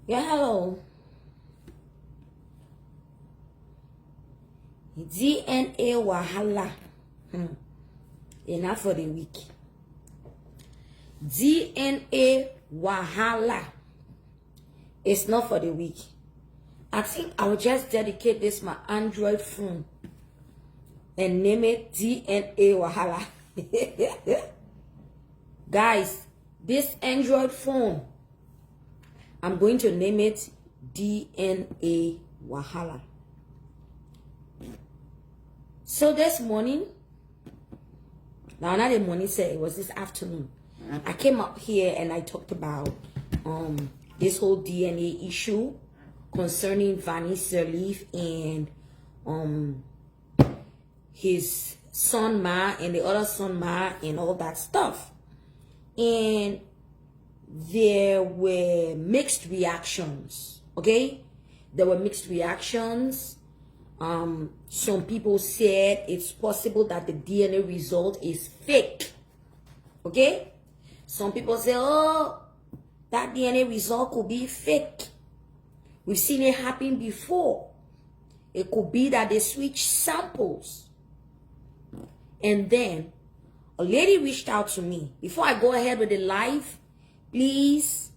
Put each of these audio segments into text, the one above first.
Yeah, hello. DNA wahala. Enough for the week. DNA wahala. It's not for the week. I think I'll just dedicate this my Android phone and name it DNA wahala. Guys, this Android phone, I'm going to name it DNA wahala. So this morning, now not the morning, say it was this afternoon, I came up here and I talked about this whole DNA issue concerning Vanny Sirleaf and his son Ma and the other son Ma and all that stuff. And there were mixed reactions. Okay, there were mixed reactions. Some people said it's possible that the DNA result is fake. Okay, some people say, oh, that DNA result could be fake. We've seen it happen before. It could be that they switch samples. And then a lady reached out to me. Before I go ahead with the live, please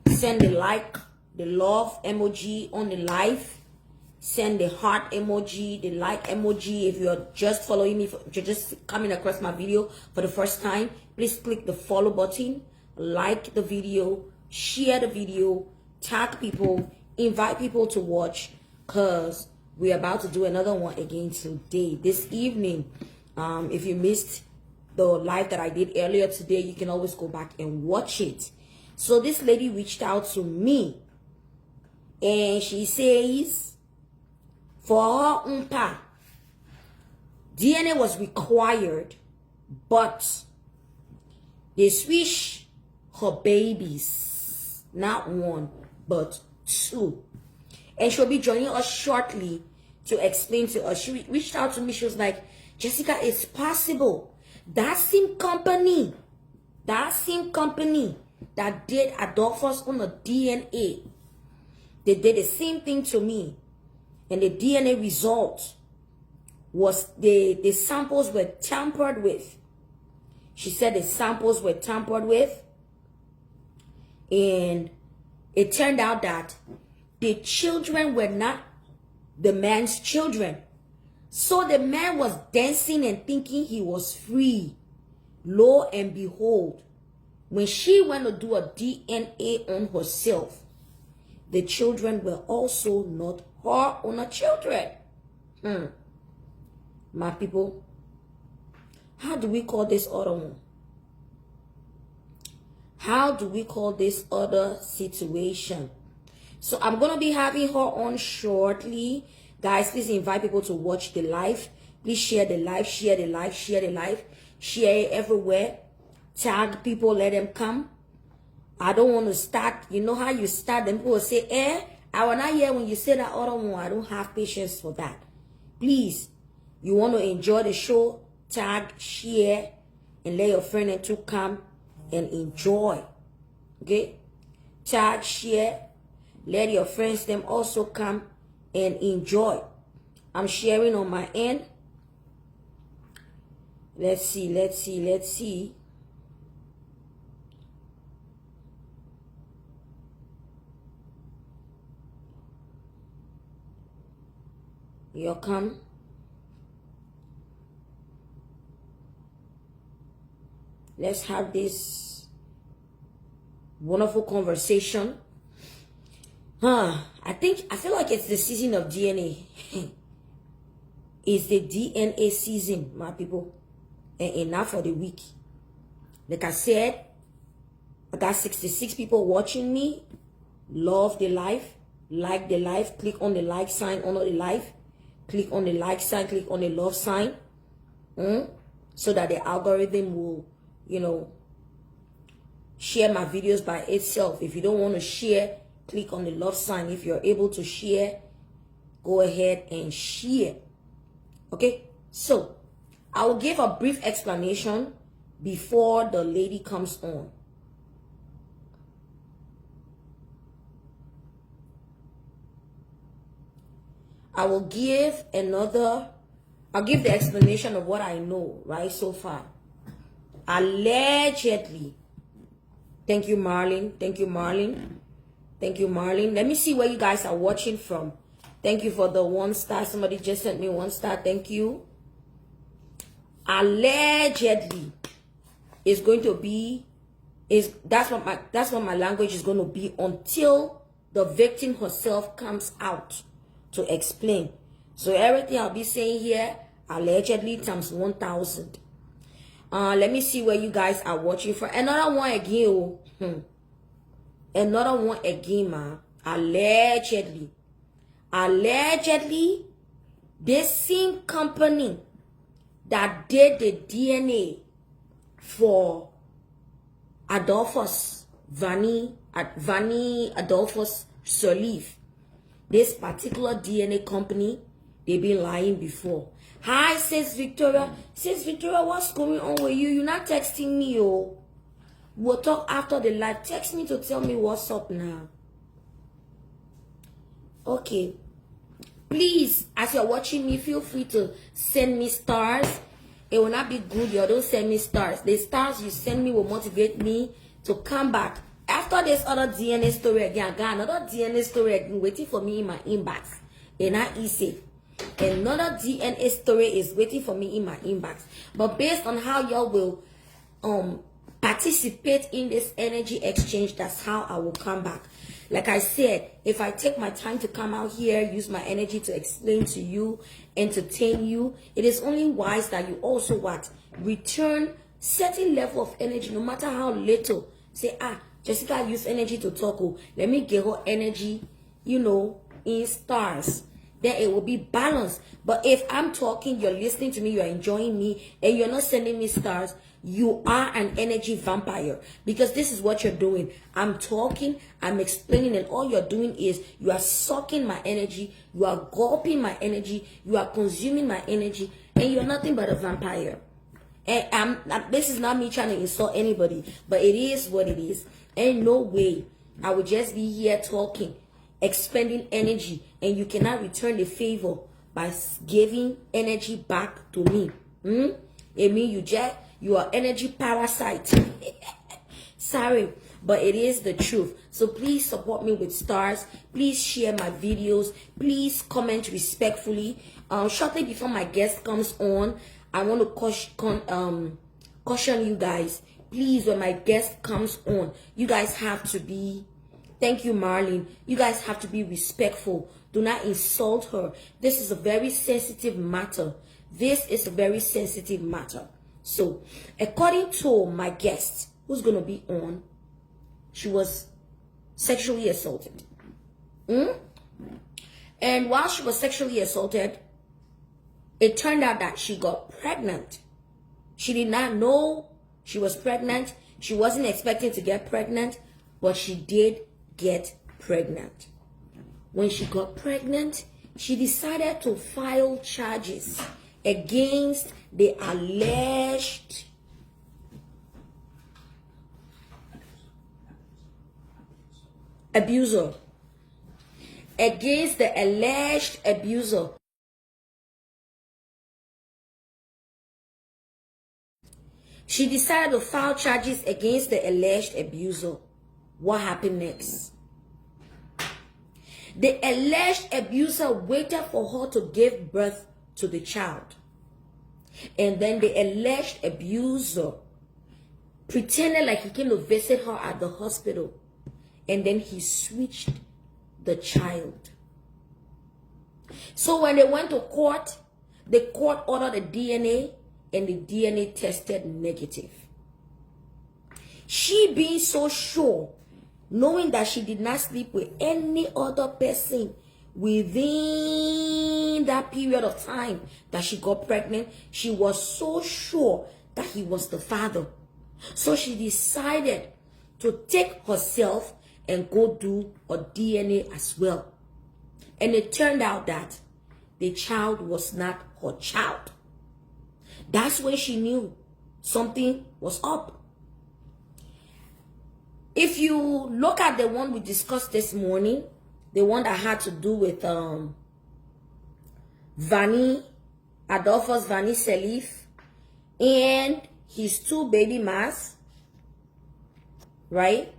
send the like, the love emoji on the live. Send the heart emoji, the like emoji. If you're just following me, if you're just coming across my video for the first time, please click the follow button, like the video, share the video, tag people, invite people to watch, because we're about to do another one again today, this evening. If you missed the live that I did earlier today, you can always go back and watch it. So this lady reached out to me and she says, for her umpa, DNA was required, but they switch her babies, not one, but two. And she'll be joining us shortly to explain to us. She reached out to me. She was like, Jessica, it's possible. That same company that did Adolphus on the DNA, they did the same thing to me. And the DNA result was the samples were tampered with. She said the samples were tampered with. And it turned out that the children were not the man's children. So the man was dancing and thinking he was free. Lo and behold, when she went to do a DNA on herself, the children were also not her own children. My people, how do we call this other one? How do we call this other situation? So I'm going to be having her on shortly. Guys, please invite people to watch the live. Please share the live, share the live, share the live. Share it everywhere. Tag people, let them come. I don't want to start. You know how you start, then people will say, I will not hear when you say that other one. I don't have patience for that. Please, you want to enjoy the show, tag, share, and let your friend and two come and enjoy. Okay? Tag, share, let your friends them also come and enjoy. I'm sharing on my end. Let's see. You come. Let's have this wonderful conversation. I feel like it's the season of DNA. It's the DNA season, my people. And enough for the week. Like I said, I got 66 people watching me. Love the live. Like the live. Click on the like sign on the live. Click on the like sign. Click on the love sign. So that the algorithm will, share my videos by itself. If you don't want to share, click on the love sign. If you're able to share, go ahead and share. Okay? So, I will give a brief explanation before the lady comes on. I'll give the explanation of what I know, right, so far. Allegedly. Thank you, Marlene. Thank you, Marlene. Thank you, Marlene. Let me see where you guys are watching from. Thank you for the 1 star. Somebody just sent me 1 star. Thank you. Allegedly is going to be, that's what my language is going to be until the victim herself comes out to explain. So everything I'll be saying here, allegedly times 1,000. Let me see where you guys are watching from. Another one again. Another one again, ma. Allegedly. Allegedly, this same company that did the DNA for Adolphus, Vani Adolphus Sirleaf, this particular DNA company, they've been lying before. Hi, sis Victoria. Sis Victoria, what's going on with you? You're not texting me, oh. We'll talk after the live. Text me to tell me what's up now. Okay. Please, as you're watching me, feel free to send me stars. It will not be good. You don't send me stars. The stars you send me will motivate me to come back. After this other DNA story again, I got another DNA story again waiting for me in my inbox. And not easy. Another DNA story is waiting for me in my inbox. But based on how y'all will participate in this energy exchange, that's how I will come back. Like I said, if I take my time to come out here, use my energy to explain to you, entertain you, it is only wise that you also what? Return certain level of energy, no matter how little. Say, Jessica use energy to talk. Oh, let me get her energy, in stars. Then it will be balanced. But if I'm talking, you're listening to me, you're enjoying me, and you're not sending me stars, you are an energy vampire. Because this is what you're doing. I'm talking, I'm explaining, and all you're doing is you are sucking my energy, you are gulping my energy, you are consuming my energy, and you're nothing but a vampire. And this is not me trying to insult anybody, but it is what it is. Ain't no way I would just be here talking, expending energy, and you cannot return the favor by giving energy back to me. It means you are energy parasite. Sorry, but it is the truth. So please support me with stars. Please share my videos. Please comment respectfully. Shortly before my guest comes on, I want to caution you guys. Please, when my guest comes on, you guys have to be, thank you, Marlene, you guys have to be respectful. Do not insult her. This is a very sensitive matter. This is a very sensitive matter. So, according to my guest, who's going to be on, she was sexually assaulted. And while she was sexually assaulted, it turned out that she got pregnant. She did not know she was pregnant. She wasn't expecting to get pregnant, but she did get pregnant. When she got pregnant, she decided to file charges against the alleged abuser. Against the alleged abuser. She decided to file charges against the alleged abuser. What happened next? The alleged abuser waited for her to give birth to the child. And then the alleged abuser pretended like he came to visit her at the hospital. And then he switched the child. So when they went to court, the court ordered a DNA, and the DNA tested negative. She being so sure, knowing that she did not sleep with any other person within that period of time that she got pregnant, she was so sure that he was the father. So she decided to take herself and go do a DNA as well. And it turned out that the child was not her child. That's when she knew something was up. If you look at the one we discussed this morning, the one that had to do with Vanny, Adolphus Vanny Selif, and his 2 baby mas, right?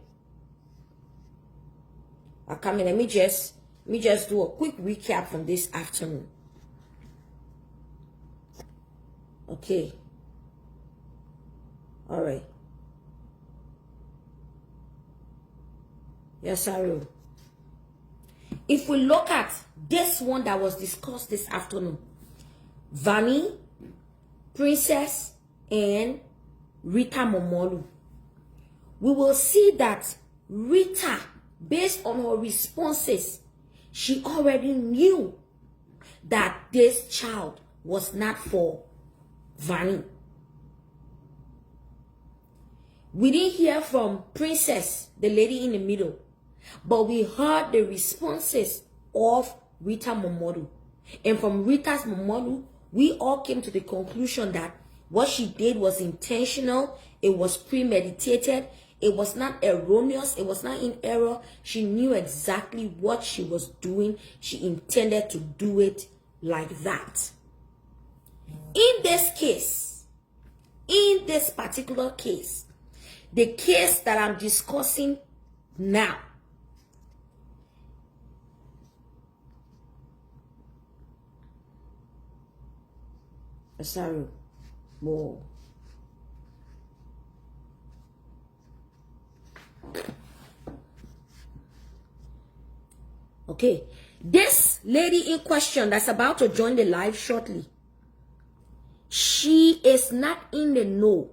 Okay, let me just do a quick recap from this afternoon. Okay. All right. Yes, I will. If we look at this one that was discussed this afternoon, Vanny, Princess, and Rita Momolu, we will see that Rita, based on her responses, she already knew that this child was not for Vanny. We didn't hear from Princess, the lady in the middle, but we heard the responses of Rita Momolu. And from Rita's Momolu, we all came to the conclusion that what she did was intentional, it was premeditated, it was not erroneous, it was not in error. She knew exactly what she was doing. She intended to do it like that. In this case, in this particular case, the case that I'm discussing now, sorry, more. Okay, this lady in question that's about to join the live shortly, she is not in the know.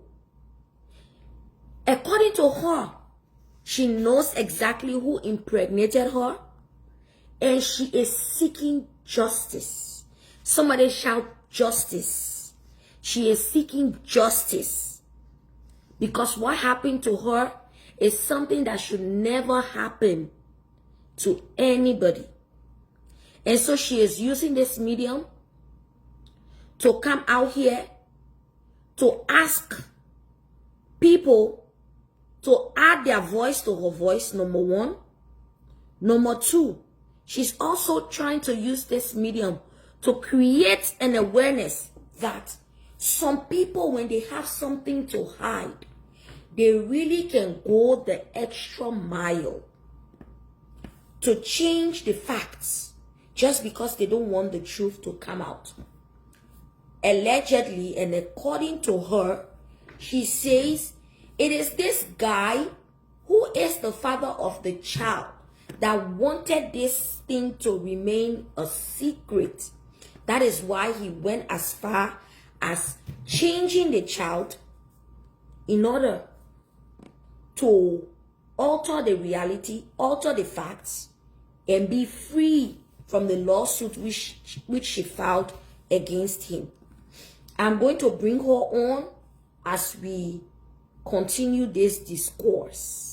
According to her, she knows exactly who impregnated her, and she is seeking justice. Somebody shout justice. She is seeking justice because what happened to her is something that should never happen to anybody. And so she is using this medium to come out here to ask people to add their voice to her voice, number one. Number two, she's also trying to use this medium to create an awareness that some people, when they have something to hide, they really can go the extra mile to change the facts just because they don't want the truth to come out. Allegedly, and according to her, she says it is this guy who is the father of the child that wanted this thing to remain a secret. That is why he went as far as changing the child in order to alter the reality, alter the facts, and be free from the lawsuit which she filed against him. I'm going to bring her on as we continue this discourse.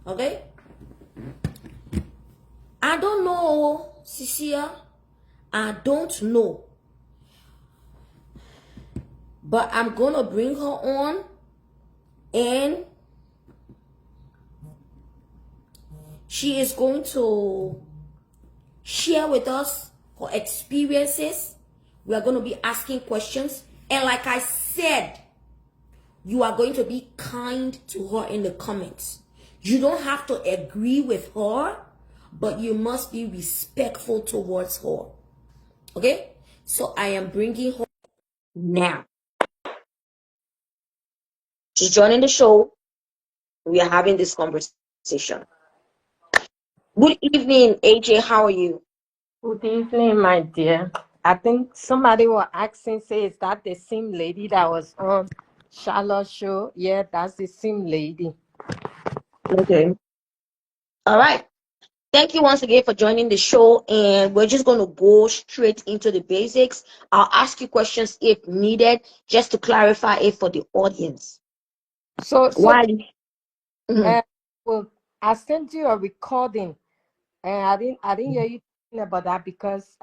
Okay? I don't know, Cecilia. I don't know. But I'm going to bring her on and she is going to share with us her experiences. We are going to be asking questions. And like I said, you are going to be kind to her in the comments. You don't have to agree with her, but you must be respectful towards her. Okay? So I am bringing her now. She's joining the show. We are having this conversation. Good evening, AJ. How are you? Good evening, my dear. I think somebody was asking, say, is that the same lady that was on Charlotte's show? Yeah, that's the same lady. Okay. All right. Thank you once again for joining the show, and we're just going to go straight into the basics. I'll ask you questions if needed, just to clarify it for the audience. So Why? well, I sent you a recording, and I didn't hear you talking about that because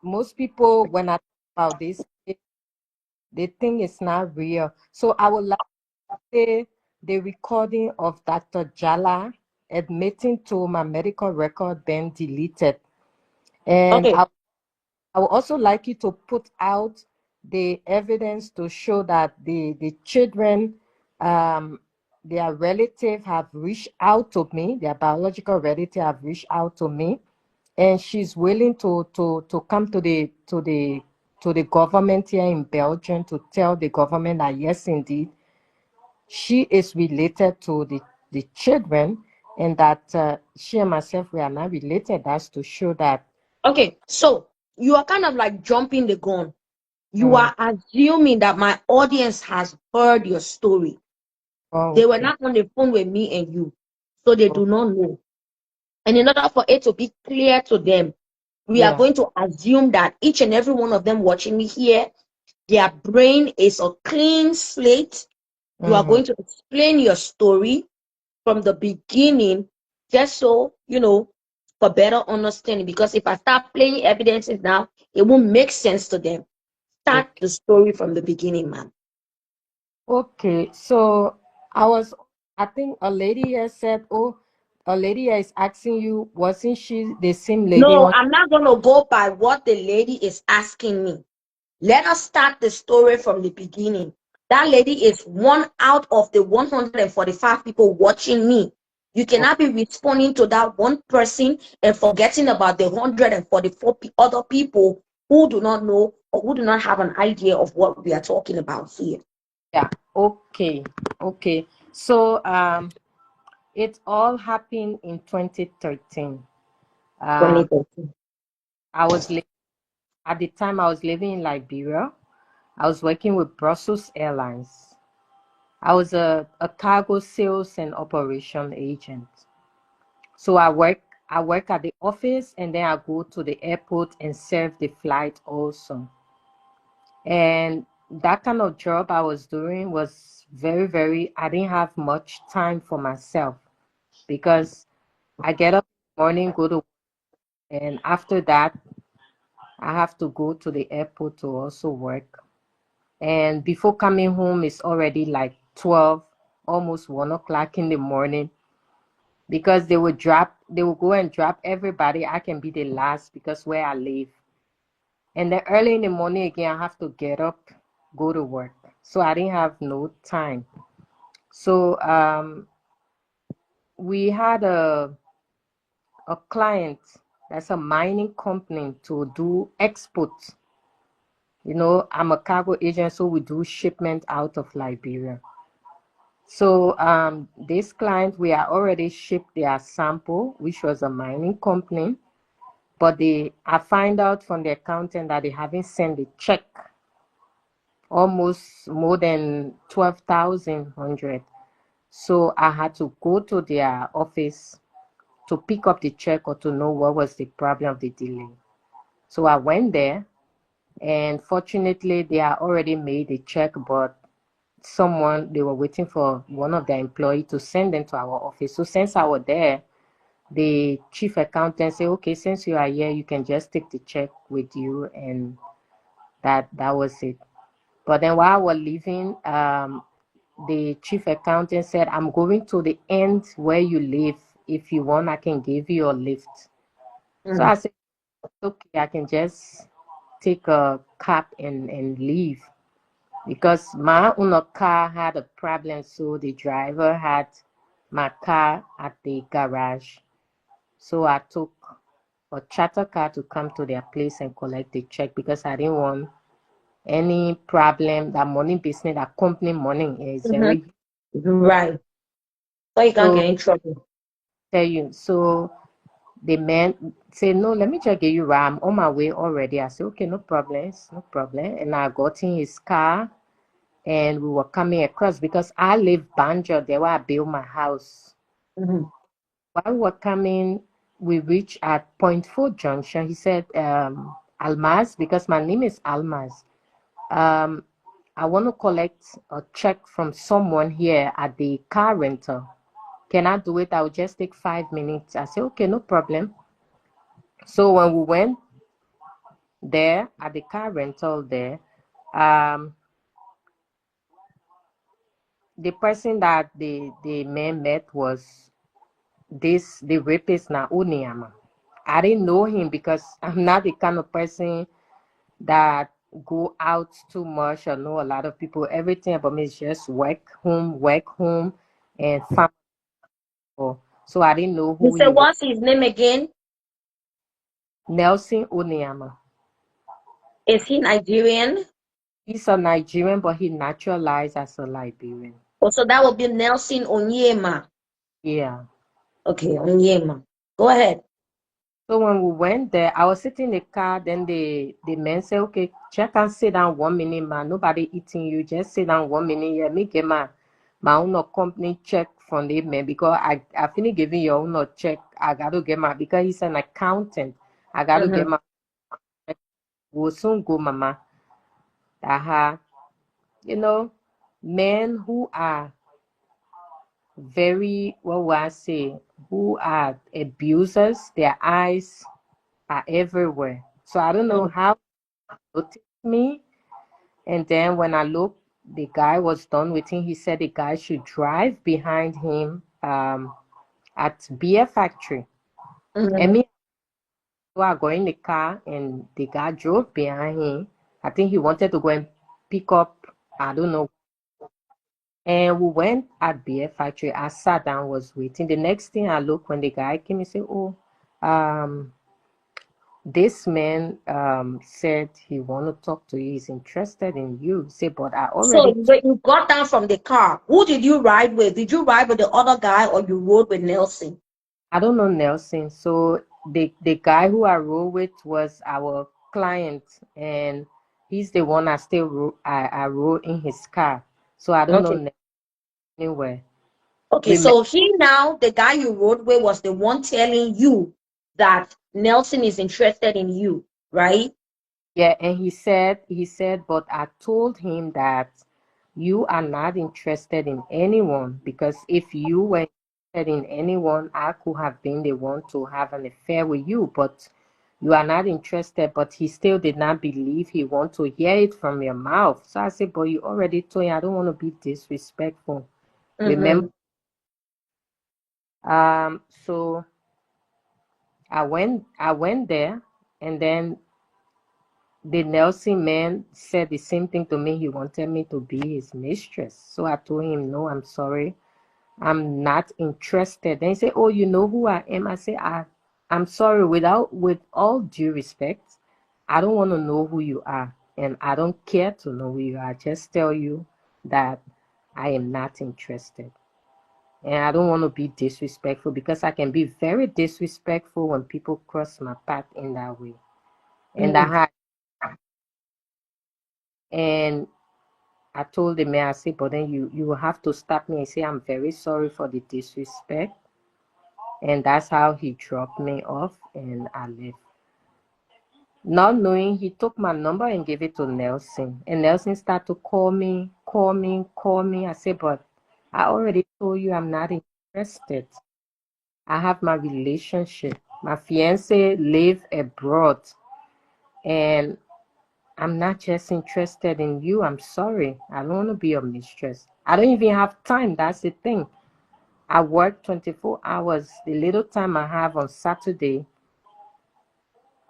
most people, when I talk about this, they think it's not real. So I would like to say the recording of Dr. Jala admitting to my medical record been deleted. And Okay. I would also like you to put out the evidence to show that the children, their relative have reached out to me, their biological relative have reached out to me, and she's willing to come to the government here in Belgium to tell the government that yes, indeed, she is related to the children, and that she and myself, we are not related. That's to show that. Okay. So you are kind of like jumping the gun. You Mm, are assuming that my audience has heard your story. They were okay. not on the phone with me and you, so they do not know. And in order for it to be clear to them, we are Yeah. going to assume that each and every one of them watching me here, their brain is a clean slate. You are Mm-hmm. going to explain your story from the beginning, just so, for better understanding. Because if I start playing evidences now, it won't make sense to them. Start Okay. the story from the beginning, ma'am. Okay. So I think a lady has said, oh, a lady is asking you, wasn't she the same lady No, on? I'm not going to go by what the lady is asking me. Let us start the story from the beginning. That lady is one out of the 145 people watching me. You cannot be responding to that one person and forgetting about the 144 other people who do not know or who do not have an idea of what we are talking about here. Yeah. Okay. Okay. So it all happened in 2013. Um, 2013. I was li- at the time I was living in Liberia. I was working with Brussels Airlines. I was a cargo sales and operation agent. So I work at the office, and then I go to the airport and serve the flight also. And that kind of job I was doing was very, very, I didn't have much time for myself because I get up in the morning, go to, and after that, I have to go to the airport to also work. And before coming home, it's already like 12, almost 1 o'clock in the morning, because they will go and drop everybody. I can be the last because where I live. And then early in the morning again, I have to get up, go to work. So I didn't have no time. So we had a client that's a mining company to do export. I'm a cargo agent, so we do shipment out of Liberia. So this client, we are already shipped their sample, which was a mining company, but I find out from the accountant that they haven't sent the check, almost more than 12,100. So I had to go to their office to pick up the check or to know what was the problem of the delay. So I went there, and fortunately, they had already made the check, but they were waiting for one of their employees to send them to our office. So since I was there, the chief accountant said, okay, since you are here, you can just take the check with you, and that was it. But then while I was leaving, the chief accountant said, I'm going to the end where you live. If you want, I can give you a lift. So I Mhm. said, okay, I can just take a cab and leave, because my own car had a problem. So the driver had my car at the garage. So I took a charter car to come to their place and collect the check, because I didn't want any problem. That money business, that company money is Mhm. very. Right. So you can't So get in trouble. tell you. So the man said, no, let me just get you right. I'm on my way already. I said, okay, no problem, no problem. And I got in his car, and we were coming across, because I live Banjo, there where I built my house. Mhm. While we were coming, we reached at Point 4 Junction. He said, Almaz, because my name is Almaz. Um, I want to collect a check from someone here at the car rental. Can I do it? I'll just take 5 minutes. I said, okay, no problem. So when we went there at the car rental there, um, the person that the man met was the rapist na Onyama. I didn't know him because I'm not the kind of person that go out too much or know a lot of people. Everything about me is just work home, and family. So I didn't know You who say he was. what's his name again? Nelson Onyama. Is he Nigerian? He's a Nigerian, but he naturalized as a Liberian. Oh, so that would be Nelson Onyema. Yeah. Okay, Onyema. Go ahead. So when we went there, I was sitting in the car. Then the man said, "Okay, check and sit down 1 minute, man. Nobody eating you. Just sit down 1 minute. Yeah, me get my own company check from the man because I finished giving your own check. I got to get my because he's an accountant. I got to get my. We'll soon go, mama. Aha, you know, men who are very what will I say, who are abusers. Their eyes are everywhere. So I don't know how noticed me. And then when I looked, the guy was done with him. He said the guy should drive behind him at beer factory. And me, so I go in the car, and the guy drove behind him. I think he wanted to go and pick up, I don't know. And we went at beer factory. I sat down, was waiting. The next thing I look when the guy came, he said, "Oh, this man said he want to talk to you. He's interested in you." Say, but I So already. when you got down from the car, who did you ride with? Did you ride with the other guy or you rode with Nelson? I don't know Nelson. So the guy who I rode with was our client, and he's the one I still I rode in his car. So I don't know Okay. Nelson anywhere. Okay, Remember, so he now, the guy you rode with was the one telling you that Nelson is interested in you, right? yeah, and he said, but I told him that you are not interested in anyone because if you were interested in anyone, I could have been the one to have an affair with you, but you are not interested. But he still did not believe he want to hear it from your mouth. So I said, but you already told him I don't want to be disrespectful. Remember? So I went there, and then the Nelson man said the same thing to me. He wanted me to be his mistress. So I told him, no, I'm sorry. I'm not interested. Then he said, oh, you know who I am? I said, I'm sorry. With all due respect, I don't want to know who you are. And I don't care to know who you are. I just tell you that I am not interested. And I don't want to be disrespectful because I can be very disrespectful when people cross my path in that way. And and I told the man, I said, but then you will have to stop me and say, I'm very sorry for the disrespect. And that's how he dropped me off, and I left. Not knowing, he took my number and gave it to Nelson. And Nelson started to call me, call me, call me. I said, but I already told you I'm not interested. I have my relationship. My fiance live abroad, and I'm not just interested in you. I'm sorry. I don't want to be your mistress. I don't even have time. That's the thing. I work 24 hours. The little time I have on Saturday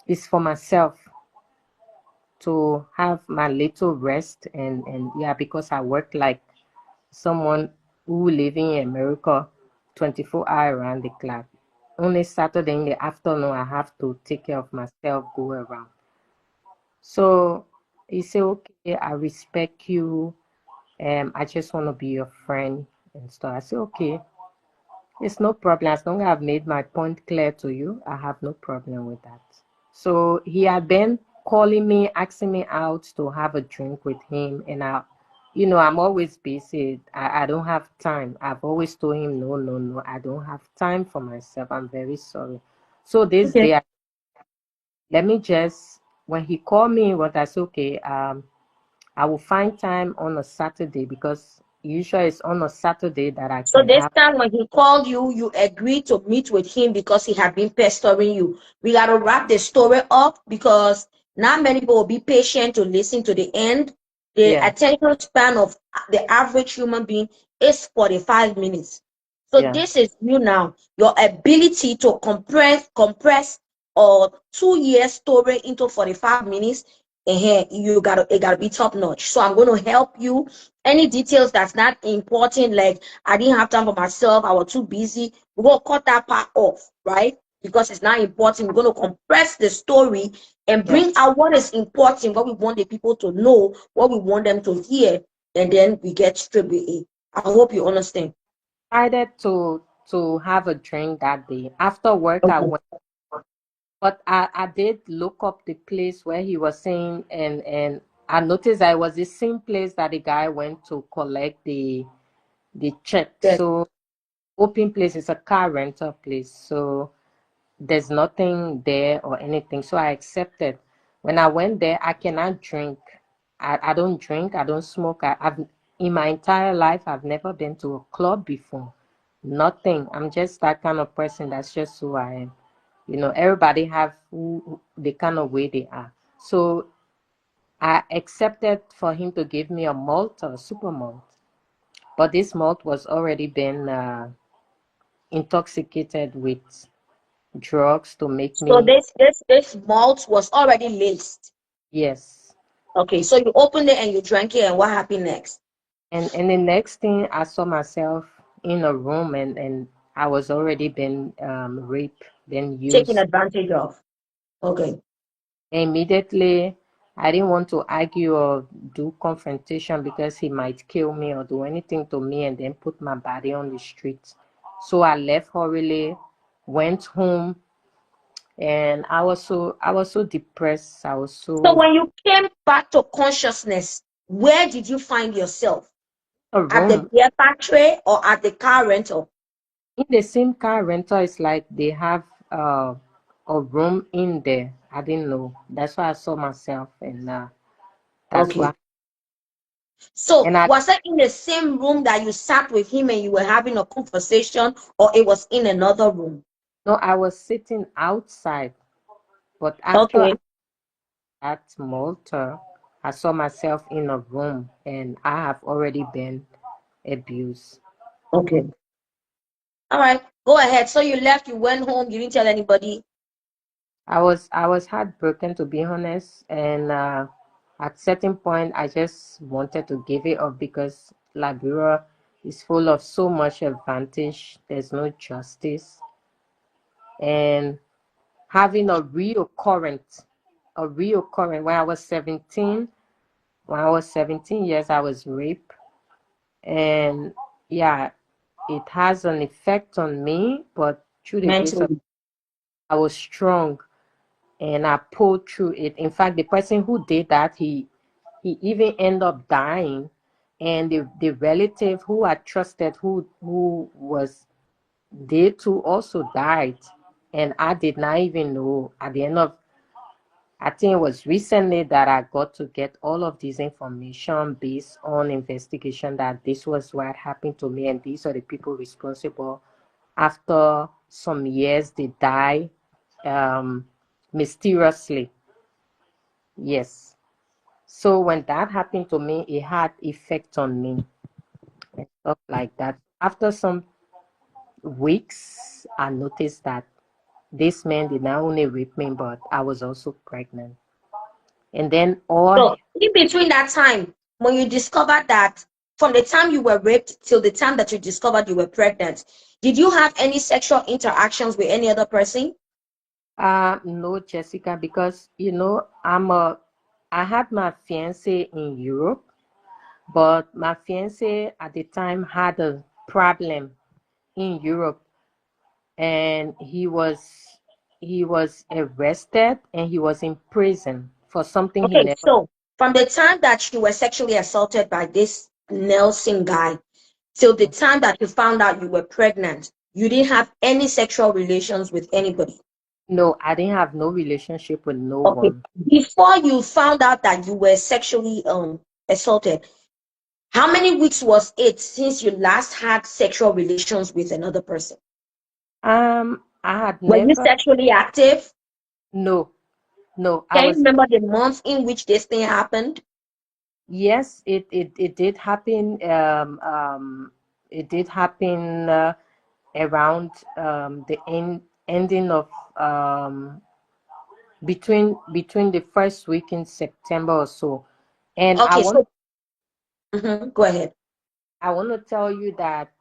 is for myself to have my little rest. And yeah, because I work like someone who living in America 24 hours around the clock. Only Saturday in the afternoon, I have to take care of myself, go around. So he said, okay, I respect you. I just want to be your friend and stuff. I said, okay, it's no problem. As long as I've made my point clear to you, I have no problem with that. So he had been calling me, asking me out to have a drink with him. And I'm always busy. I don't have time. I've always told him, no, no, no, I don't have time for myself. I'm very sorry. So this Okay. day, let me just, when he called me, what I said, okay, I will find time on a Saturday because usually it's on a Saturday that I So can this have. time when he called you, you agreed to meet with him because he had been pestering you. We got to wrap the story up because not many people will be patient to listen to the end. The Yeah. attention span of the average human being is 45 minutes. So Yeah. this is you now, your ability to compress or 2 year story into 45 minutes. And here it gotta be top notch. So I'm going to help you. Any details that's not important, like I didn't have time for myself, I was too busy, we're gonna cut that part off, right? Because it's not important. We're going to compress the story and Yeah. bring out what is important, what we want the people to know, what we want them to hear, and then we get straight with it. I hope you understand. Decided to have a drink that day. After work, I Okay. went, but I did look up the place where he was saying, and I noticed that it was the same place that the guy went to collect the check. Good. So open place is a car rental place. So there's nothing there or anything. So I accepted. When I went there, I cannot drink. I don't drink. I don't smoke. I've in my entire life, I've never been to a club before. Nothing. I'm just that kind of person. That's just who I am. You know, everybody have the kind of way they are. So I accepted for him to give me a malt or a super malt. But this malt was already been intoxicated with drugs to make So me, this malt was already laced. yes. Okay, so you opened it and you drank it, and what happened next? And the next thing I saw myself in a room, and I was already been raped, been Taken used. advantage of. Okay. Immediately, I didn't want to argue or do confrontation because he might kill me or do anything to me and then put my body on the street. So I left hurriedly, went home, and I was so depressed. I was So so when you came back to consciousness, where did you find yourself? a At the room beer factory or at the car rental? in the same car rental. Is like they have a room in there. I didn't know. That's why I saw myself, and that's Okay. why. So And I was it in the same room that you sat with him and you were having a conversation, or it was in another room? no, I was sitting outside, but after Okay. at Malta, I saw myself in a room, and I have already been abused. Okay. All right. Go ahead. So you left, you went home, you didn't tell anybody. I was heartbroken, to be honest, and at certain point I just wanted to give it up because Liberia is full of so much advantage. There's no justice, and having a real current when I was 17 years, I was raped, and yeah, it has an effect on me, but through the grace of Mentally. I was strong and I pulled through it. In fact, the person who did that, he even ended up dying, and the relative who I trusted, who was there too, also died, and I did not even know. At the end of, I think it was recently that I got to get all of this information based on investigation that this was what happened to me, and these are the people responsible. After some years, they die um, mysteriously. Yes. So when that happened to me, it had effect on me and stuff like that. After some weeks, I noticed that this man did not only rape me, but I was also pregnant. And then all So in between that time, when you discovered that from the time you were raped till the time that you discovered you were pregnant, did you have any sexual interactions with any other person? no, Jessica, because I had my fiance in Europe, but my fiance at the time had a problem in Europe, and he was arrested and he was in prison for something he Okay, never. so from the time that you were sexually assaulted by this Nelson guy till the time that you found out you were pregnant, you didn't have any sexual relations with anybody. No, I didn't have no relationship with no Okay. one. Before you found out that you were sexually assaulted, how many weeks was it since you last had sexual relations with another person? I had Were you never. sexually active? No, no, I Can you was. remember the month in which this thing happened? Yes, it did happen. it did happen around the ending of between the first week in September or so. And Okay, so go ahead. I want to tell you that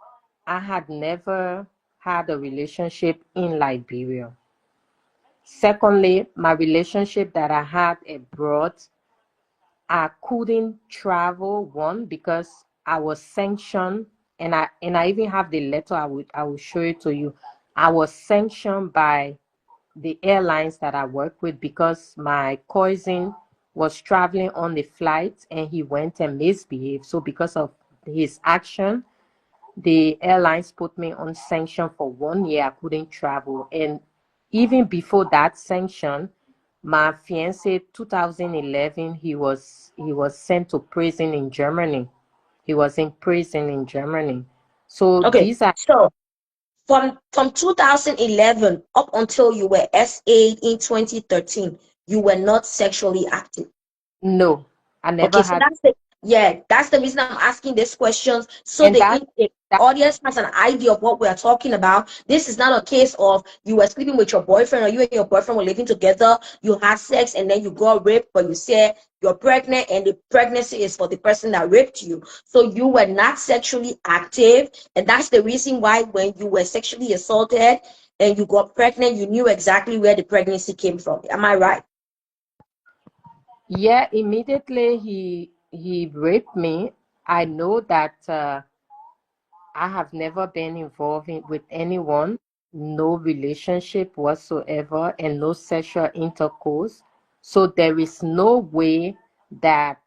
I had never had a relationship in Liberia. Secondly, my relationship that I had abroad, I couldn't travel, one, because I was sanctioned, and I even have the letter. I will show it to you. I was sanctioned by the airlines that I work with because my cousin was traveling on the flight and he went and misbehaved. So because of his action, the airlines put me on sanction for 1 year. I couldn't travel. And even before that sanction, my fiance, 2011, he was sent to prison in Germany. He was in prison in Germany. So Okay, these are so from 2011 up until you were SA in 2013, you were not sexually active. no, I Okay, never so had, that's the reason I'm asking these questions, so and the that audience has an idea of what we are talking about. This is not a case of you were sleeping with your boyfriend or you and your boyfriend were living together, you had sex and then you got raped, but you said you're pregnant and the pregnancy is for the person that raped you. So you were not sexually active, and that's the reason why when you were sexually assaulted and you got pregnant, you knew exactly where the pregnancy came from. Am I right? yeah, immediately he raped me. I know that I have never been involved with anyone, no relationship whatsoever, and no sexual intercourse. So there is no way that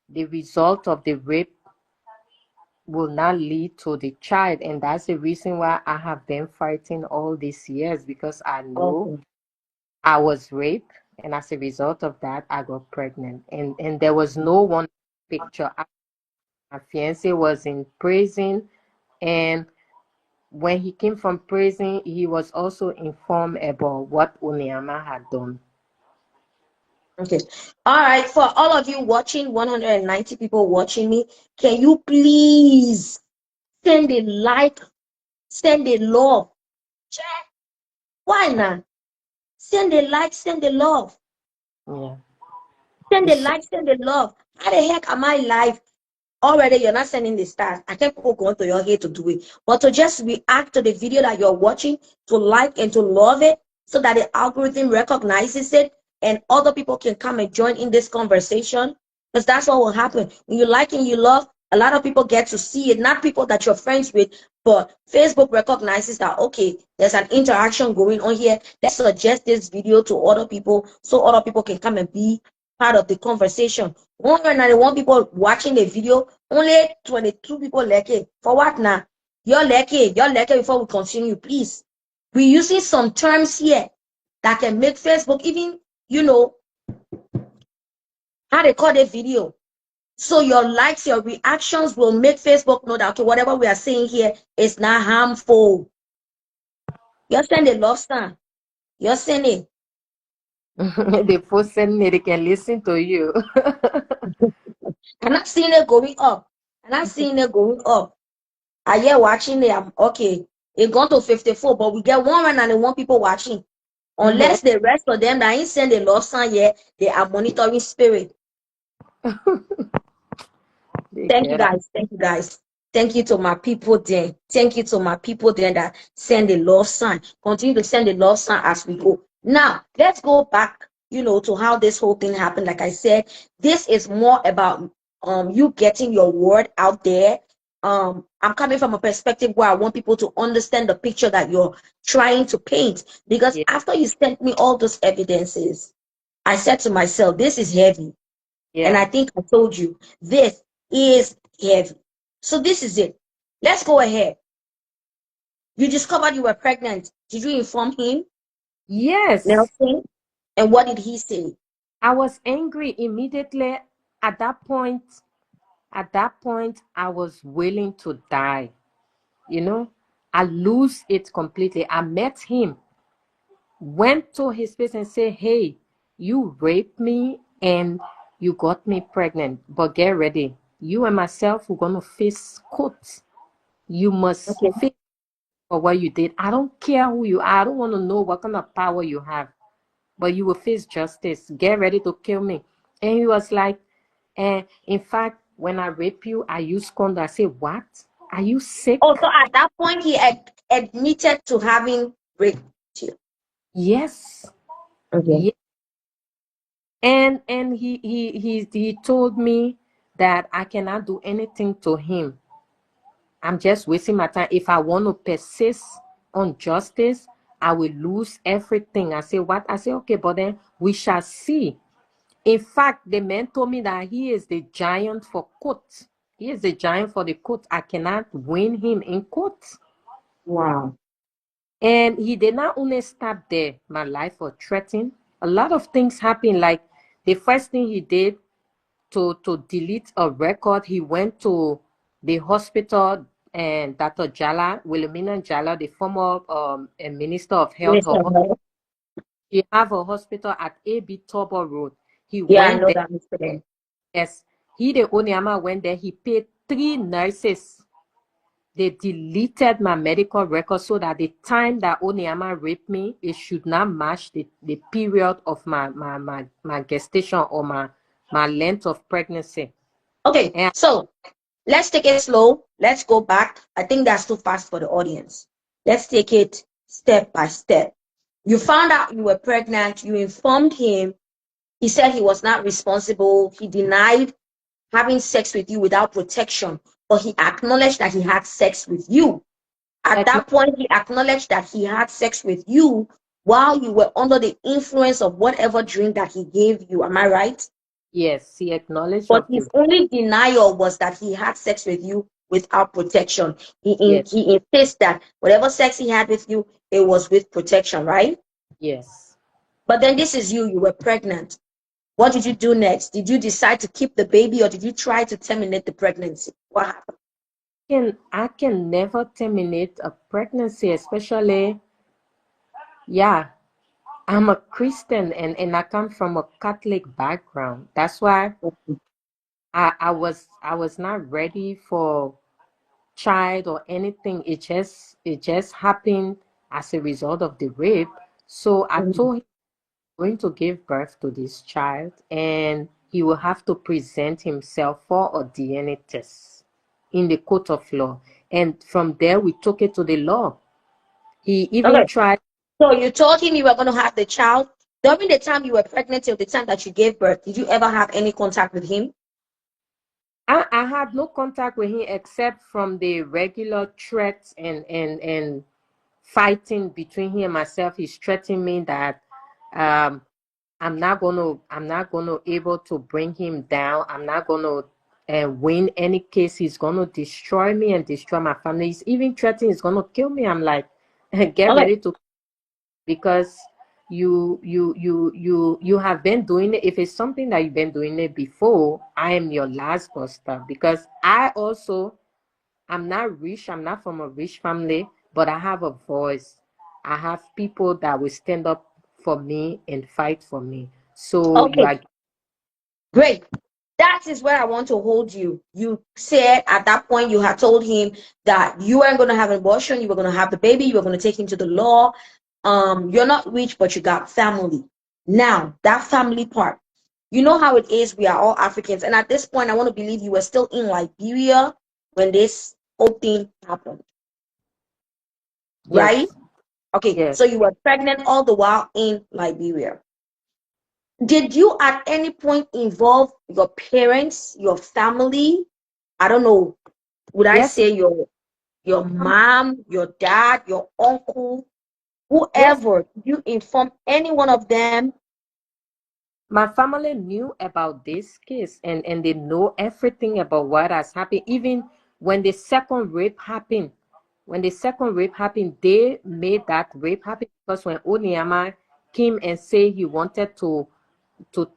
the result of the rape will not lead to the child. And that's the reason why I have been fighting all these years, because I know Okay. I was raped. And as a result of that, I got pregnant. And there was no one picture. My fiance was in prison, and when he came from prison, he was also informed about what Onyama had done. Okay. All right. For all of you watching, 190 people watching me, can you please send a like, send a love? Check. Why not? Send a like, send a love. Yeah. Send a It's, like, send a love. How the heck am I live? Already you're not sending the stars. I can't go to your head to do it. But to just react to the video that you're watching, to like and to love it, so that the algorithm recognizes it and other people can come and join in this conversation. Because that's what will happen. When you like and you love, a lot of people get to see it, not people that you're friends with, but Facebook recognizes that, okay, there's an interaction going on here. Let's suggest this video to other people so other people can come and be part of the conversation. 191 people watching the video, only 22 people like it. For what now? You're like it before we continue, please. We're using some terms here that can make Facebook even, how they call the video. So your likes, your reactions will make Facebook know that, okay, whatever we are saying here is not harmful. You're sending love sign. You're sending. the person they can listen to you. I'm not seeing it going up. I'm not seeing it going up. I hear watching it. I'm okay. It gone to 54, but we get 101 people watching. Unless the rest of them that ain't send a love sign yet, they are monitoring spirit. They Thank you get up. guys. Thank you guys. Thank you to my people there. Thank you to my people there that send a love sign. Continue to send a love sign as we go. Now, let's go back, to how this whole thing happened. Like I said, this is more about you getting your word out there. I'm coming from a perspective where I want people to understand the picture that you're trying to paint. Because Yeah. after you sent me all those evidences, I said to myself, this is heavy. And I Yeah. think I told you this is heavy. So this is it. Let's go ahead. You discovered you were pregnant. Did you inform him, Yes. Nelson? And what did he say? I was angry immediately. At that point, I was willing to die. You know, I lose it completely. I met him, went to his face and said, "Hey, you raped me and you got me pregnant. But get ready. You and myself, we're gonna face court." You must Okay. face for what you did. I don't care who you are. I don't want to know what kind of power you have, but you will face justice. Get ready to kill me. And he was like, in fact, when I rape you, I use condom. I say, what? Are you sick? Oh, so at that point, he admitted to having raped you. Yes. Okay. Yes. And he told me that I cannot do anything to him. I'm just wasting my time. If I want to persist on justice, I will lose everything. I say, what? I say, okay, but then we shall see. In fact, the man told me that he is the giant for court. He is the giant for the court. I cannot win him in court. Wow. And he did not only stop there, my life was threatened. A lot of things happened. Like the first thing he did to delete a record, he went to the hospital, and Dr. Jala, Wilhelmina Jala, the former Minister of Health, Minister of Health. she have a hospital at AB Turbo Road. He Yeah, I went know there. that, Mr. Ben. Yes, he the Onyama went there. He paid 3 nurses. They deleted my medical record so that the time that Onyama raped me, it should not match the period of my gestation or my length of pregnancy. Okay, And so let's take it slow. Let's go back. I think that's too fast for the audience. Let's take it step by step. You found out you were pregnant. You informed him. He said he was not responsible. He denied having sex with you without protection, but he acknowledged that he had sex with you. At that point, he acknowledged that he had sex with you while you were under the influence of whatever drink that he gave you. Am I right? yes, he acknowledged But of his the only denial was that he had sex with you without protection. yes, He insists that whatever sex he had with you, it was with protection, right? yes. But then this is you were pregnant. What did you do next? Did you decide to keep the baby or did you try to terminate the pregnancy? What happened? I can never terminate a pregnancy, especially, yeah. I'm a Christian, and I come from a Catholic background. That's why I was not ready for child or anything. It just happened as a result of the rape. So I Mhm. told him I'm going to give birth to this child, and he will have to present himself for a DNA test in the court of law. And from there we took it to the law. He even Okay. tried. So you told him you were going to have the child. During the time you were pregnant till the time that you gave birth, did you ever have any contact with him? I had no contact with him except from the regular threats and fighting between him and myself. He's threatening me that um I'm not gonna able to bring him down. I'm not gonna win any case. He's gonna destroy me and destroy my family. He's even threatening he's gonna kill me. I'm like, get Okay. ready to, because you have been doing it. If it's something that you've been doing it before, I am your last buster, because I'm not rich. I'm not from a rich family, but I have a voice. I have people that will stand up for me and fight for me. So you Okay. are. Great. That is where I want to hold you. You said at that point you had told him that you weren't going to have an abortion, you were going to have the baby, you were going to take him to the law. You're not rich, but you got family. Now, that family part, you know how it is. We are all Africans. And at this point, I want to believe you were still in Liberia when this whole thing happened, right? Yes, Okay, so yes. you were pregnant all the while in Liberia. Did you at any point involve your parents, your family? I don't know. Would I Yes, say your mom, your dad, your uncle, yes. whoever? Did you inform any one of them? My family knew about this case, and they know everything about what has happened. Even when the second rape happened, they made that rape happen, because when Onyama came and said he wanted to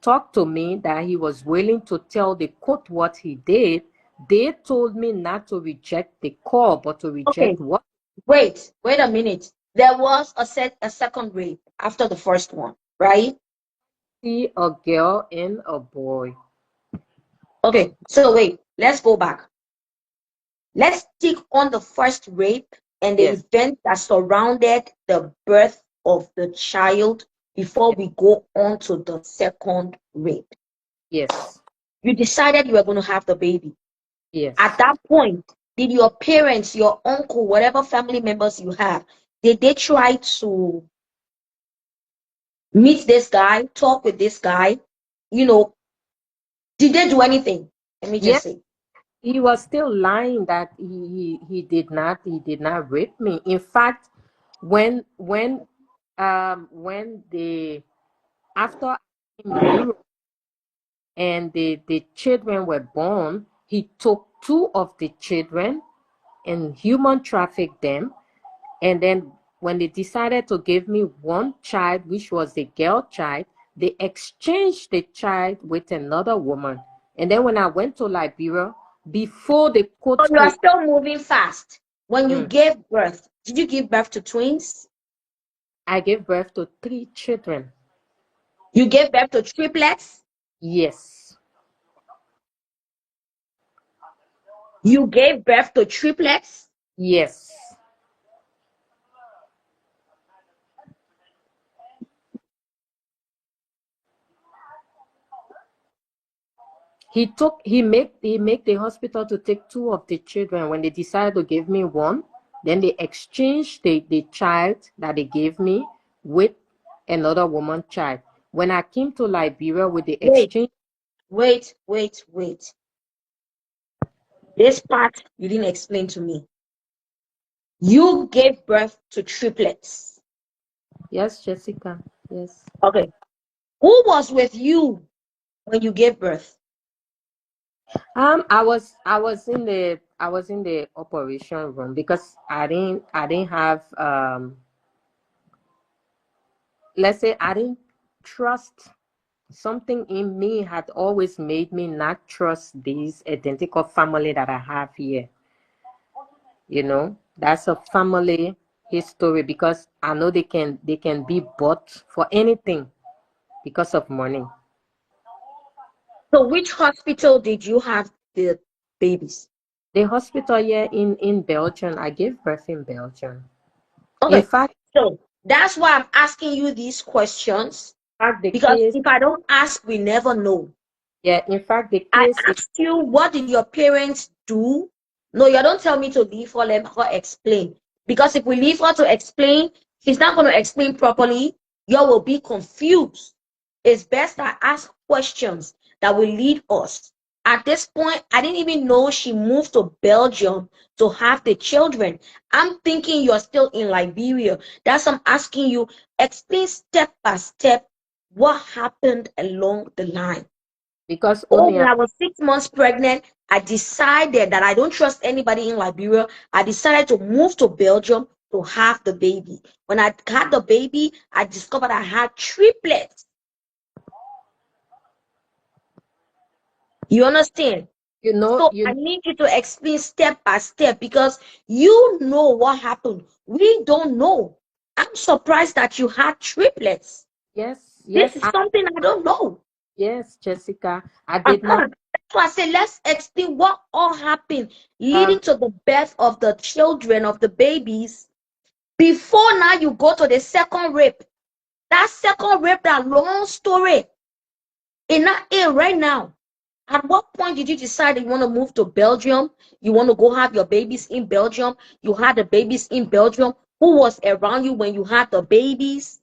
talk to me, that he was willing to tell the court what he did, they told me not to reject the call, but to Okay, reject what? wait a minute. There was a second rape after the first one, right? See, a girl and a boy. Okay, so wait, let's go back. Let's stick on the first rape and the Yes. event that surrounded the birth of the child before we go on to the second rape. Yes. You decided you were going to have the baby. Yes. At that point, did your parents, your uncle, whatever family members you have, did they try to meet this guy, talk with this guy? You know, did they do anything? Let me just Yes. say. He was still lying that he did not rape me. In fact, when the after I came in Europe and the children were born, he took two of the children and human trafficked them. And then when they decided to give me one child, which was the girl child, they exchanged the child with another woman. And then when I went to Liberia, before the court So you are case, still moving fast. When you mm, gave birth, did you give birth to twins? I gave birth to 3 children. You gave birth to triplets? Yes. You gave birth to triplets? Yes. He made the hospital to take 2 of the children. When they decided to give me one, then they exchanged the child that they gave me with another woman child. When I came to Liberia with the Wait, exchange, wait. This part you didn't explain to me. You gave birth to triplets. yes, Jessica, yes. Okay. Who was with you when you gave birth? I was in the operation room because I didn't have let's say I didn't trust. Something in me had always made me not trust this identical family that I have here. That's a family history because I know they can be bought for anything because of money. So which hospital did you have the babies? The hospital here in Belgium, I gave birth in Belgium. In Okay. fact, So that's why I'm asking you these questions, the because case, if I don't ask, we never know. yeah, in fact, the I case is, asked you, what did your parents do? No, you don't tell me to leave her, let her explain. Because if we leave her to explain, she's not going to explain properly. You will be confused. It's best I ask questions that will lead us. At this point, I didn't even know she moved to Belgium to have the children. I'm thinking you're still in Liberia. That's why I'm asking you, explain step by step what happened along the line. because Oh, only when I was 6 months pregnant, I decided that I don't trust anybody in Liberia. I decided to move to Belgium to have the baby. When I had the baby, I discovered I had triplets. You understand? you know So I you need you to explain step by step because you know what happened. We don't know. I'm surprised that you had triplets. yes, This yes, is something I don't know. yes, Jessica, I did not. Uh-huh. That's why I said let's explain what all happened um leading to the birth of the children, of the babies. Before now you go to the second rape. That second rape, that long story. In that area right now. At what point did you decide you want to move to Belgium? You want to go have your babies in Belgium? You had the babies in Belgium. Who was around you when you had the babies?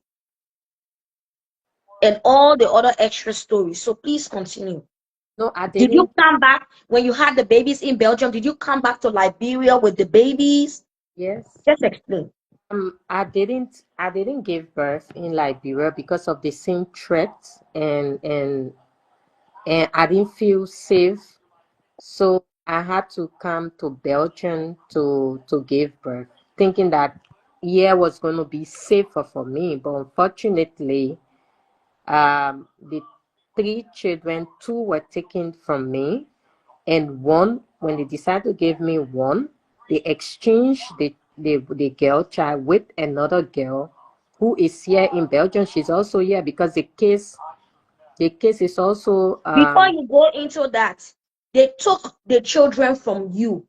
And all the other extra stories. So please continue. no, I Did you didn't. come back when you had the babies in Belgium? Did you come back to Liberia with the babies? Yes. Just explain. I didn't give birth in Liberia because of the same threats, and I didn't feel safe. So I had to come to Belgium to give birth, thinking that here was going to be safer for me. But unfortunately, the 3 children, 2 were taken from me, and one, when they decided to give me one, they exchanged the girl child with another girl who is here in Belgium. She's also here because the case is also Before you go into that, they took the children from you.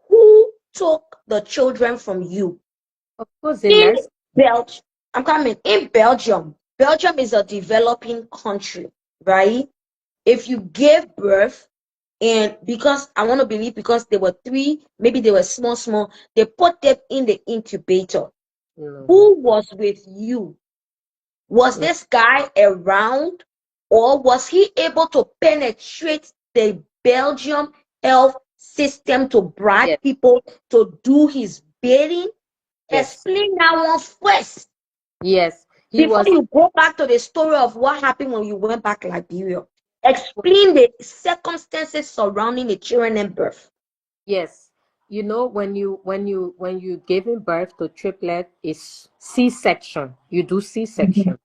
Who took the children from you? Of course, the In nurse. Belgium, I'm coming. In Belgium, Belgium is a developing country, right? If you gave birth, and because I want to believe because they were three, maybe they were small, they put them in the incubator. No, Who was with you? Was no. this guy around, or was he able to penetrate the Belgium health system to bribe Yes, people to do his bidding? yes, Explain that one first yes. He before was. you go back to the story of what happened when you went back to Liberia. Explain the circumstances surrounding the children and birth. Yes. You know, when you giving birth to triplet is C-section. You do C-section.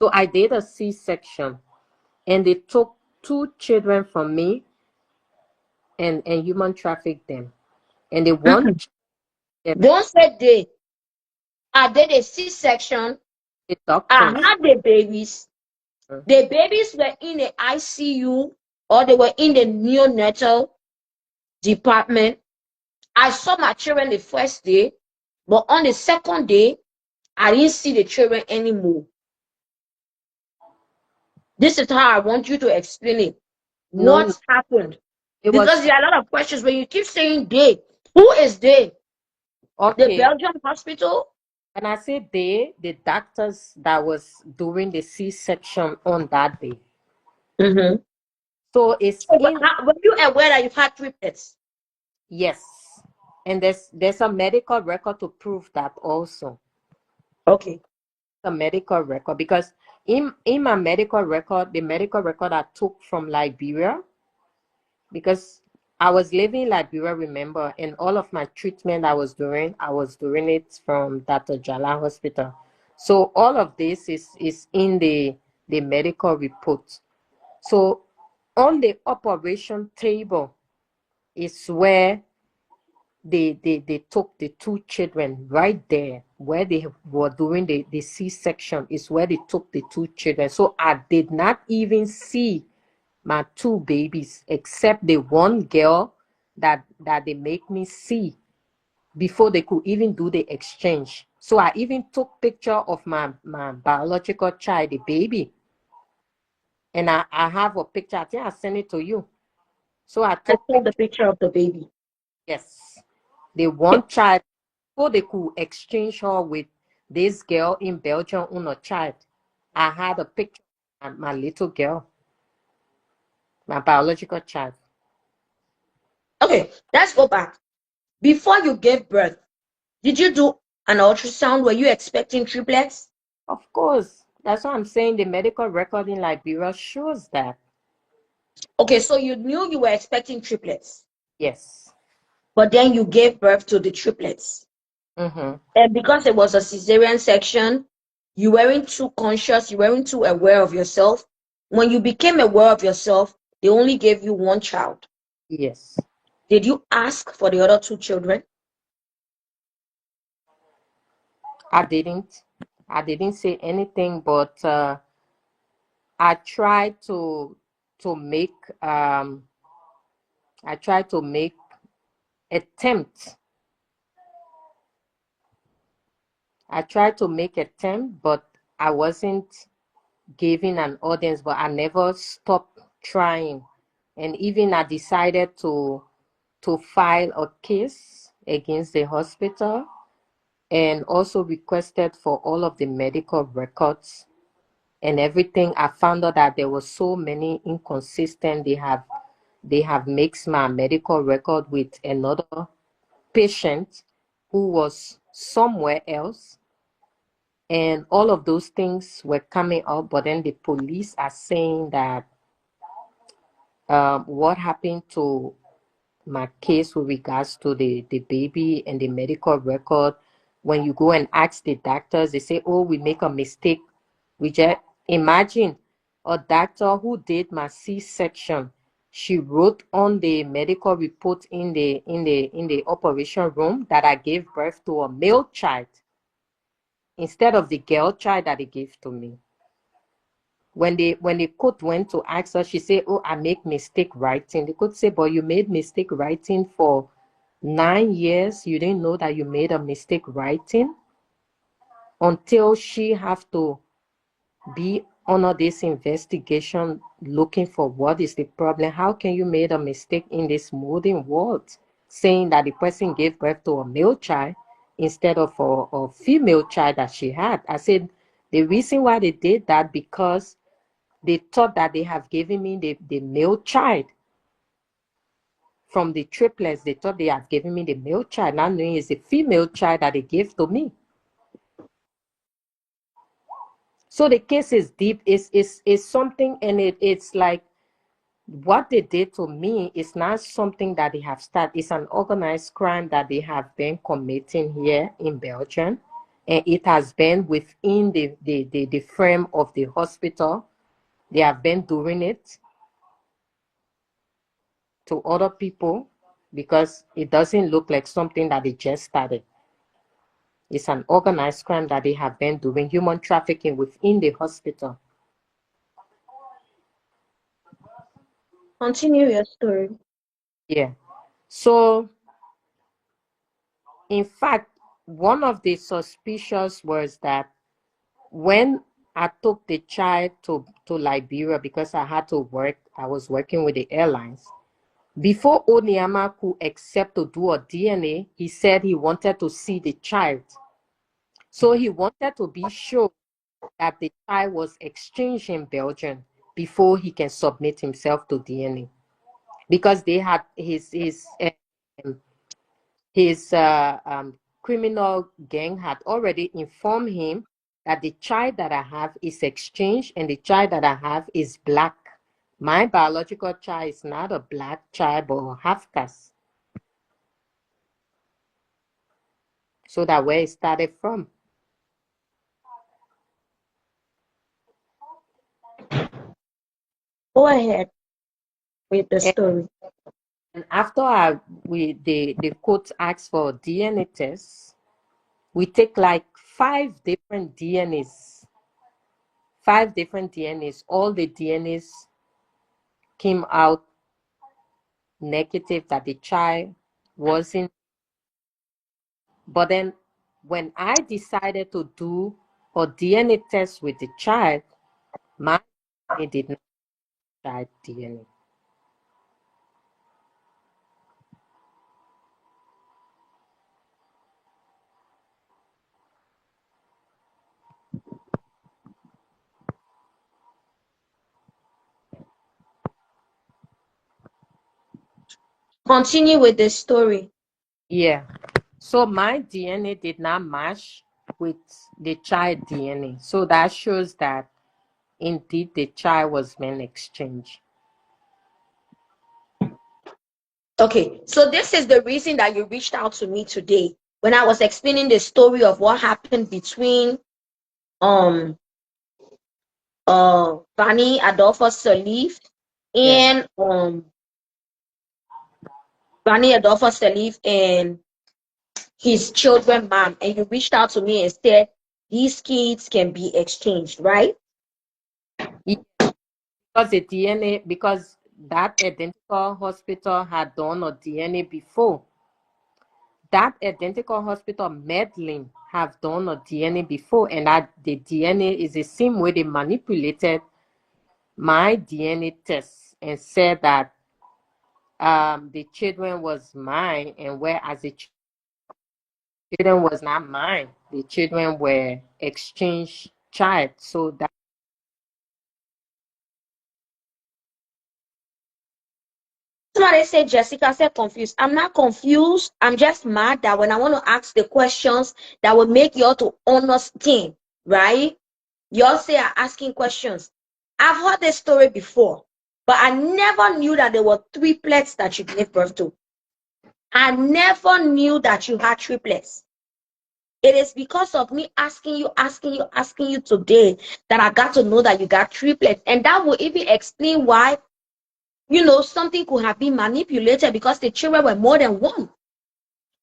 So I did a C-section, and they took two children from me and human trafficked them. And they want Don't say they. I did a C-section. the I doctors. had the babies. The babies were in the ICU or they were in the neonatal department. I saw my children the first day, but on the second day, I didn't see the children anymore. This is how I want you to explain it. No, no, What happened? it Because was there are a lot of questions when you keep saying they. Who is they? The okay. Belgium hospital? When I say they, the doctors that was doing the C-section on that day. Mm-hmm. So it's So, in. were you aware that you've had triplets? Yes, and there's a medical record to prove that also. Okay. A medical record, because in my medical record, the medical record I took from Liberia, because I was living in Liberia, remember, and all of my treatment I was doing it from Dr. Jala Hospital. So all of this is in the medical report. So on the operation table is where they took the two children right there where they were doing the C-section is where they took the two children. So I did not even see my two babies except the one girl that they make me see before they could even do the exchange. So I even took picture of my biological child, the baby. And I have a picture. I think I sent it to you. So I I took saw the picture. picture of the baby. Yes. The one child, so they could exchange her with this girl in Belgium on a child. I had a picture of my little girl, my biological child. Okay, let's go back. Before you gave birth, did you do an ultrasound? Were you expecting triplets? Of course, that's what I'm saying. The medical record in Liberia shows that. Okay, so you knew you were expecting triplets, Yes. but then you gave birth to the triplets. Mm-hmm. And because it was a cesarean section, you weren't too conscious, you weren't too aware of yourself. When you became aware of yourself, they only gave you one child. Yes. Did you ask for the other two children? I didn't. I didn't say anything, but I tried to make I tried to make attempt. I tried to make attempt, but I wasn't giving an audience, but I never stopped trying. And even I decided to file a case against the hospital and also requested for all of the medical records and everything. I found out that there were so many inconsistent. They have mixed my medical record with another patient who was somewhere else, and all of those things were coming up. But then the police are saying that what happened to my case with regards to the baby and the medical record, when you go and ask the doctors, they say, oh, we make a mistake. We just imagine a doctor who did my C-section. She wrote on the medical report in the operation room that I gave birth to a male child instead of the girl child that they gave to me. When the court went to ask her, she said, oh, I make mistake writing. The court said, but you made mistake writing for 9 years, you didn't know that you made a mistake writing until she have to be under this investigation looking for what is the problem. How can you make a mistake in this modern world saying that the person gave birth to a male child instead of a female child that she had? I said the reason why they did that because they thought that they have given me the male child from the triplets. They thought they have given me the male child, not knowing it's a female child that they gave to me. So the case is deep. It's something, and it's like what they did to me is not something that they have started. It's an organized crime that they have been committing here in Belgium, and it has been within the frame of the hospital. They have been doing it to other people because it doesn't look like something that they just started. It's an organized crime that they have been doing, human trafficking within the hospital. Continue your story. Yeah. So, in fact, one of the suspicious was that when I took the child to Liberia because I had to work, I was working with the airlines. Before Onyama could accept to do a DNA, he said he wanted to see the child. So he wanted to be sure that the child was exchanged in Belgium before he can submit himself to DNA. Because they had his criminal gang had already informed him that the child that I have is exchanged and the child that I have is black. My biological child is not a black child but a half caste. So that's where it started from. Go ahead with the And, story. and after the court asked for DNA tests, we take like 5 different DNAs. 5 different DNAs. All the DNAs came out negative that the child wasn't. But then when I decided to do a DNA test with the child, my DNA did not child DNA. Continue with the story. Yeah. So my DNA did not match with the child DNA. So that shows that indeed the child was being exchanged. Okay, so this is the reason that you reached out to me today when I was explaining the story of what happened between um Vani Adolphus Salif Yeah. and Vani Adolphus Salif and his children mom, and you reached out to me and said these kids can be exchanged, right? Because the DNA, because that identical hospital had done a DNA before. That identical hospital, Medlin, have done a DNA before, and that the DNA is the same way they manipulated my DNA test and said that the children was mine, and whereas the children was not mine, the children were exchange child. So that Somebody said Jessica said confused. I'm not confused. I'm just mad that when I want to ask the questions that will make y'all to understand, right? Y'all say are asking questions. I've heard this story before, but I never knew that there were triplets that you gave birth to. I never knew that you had triplets. It is because of me asking you today that I got to know that you got triplets. And that will even explain why, something could have been manipulated because the children were more than one.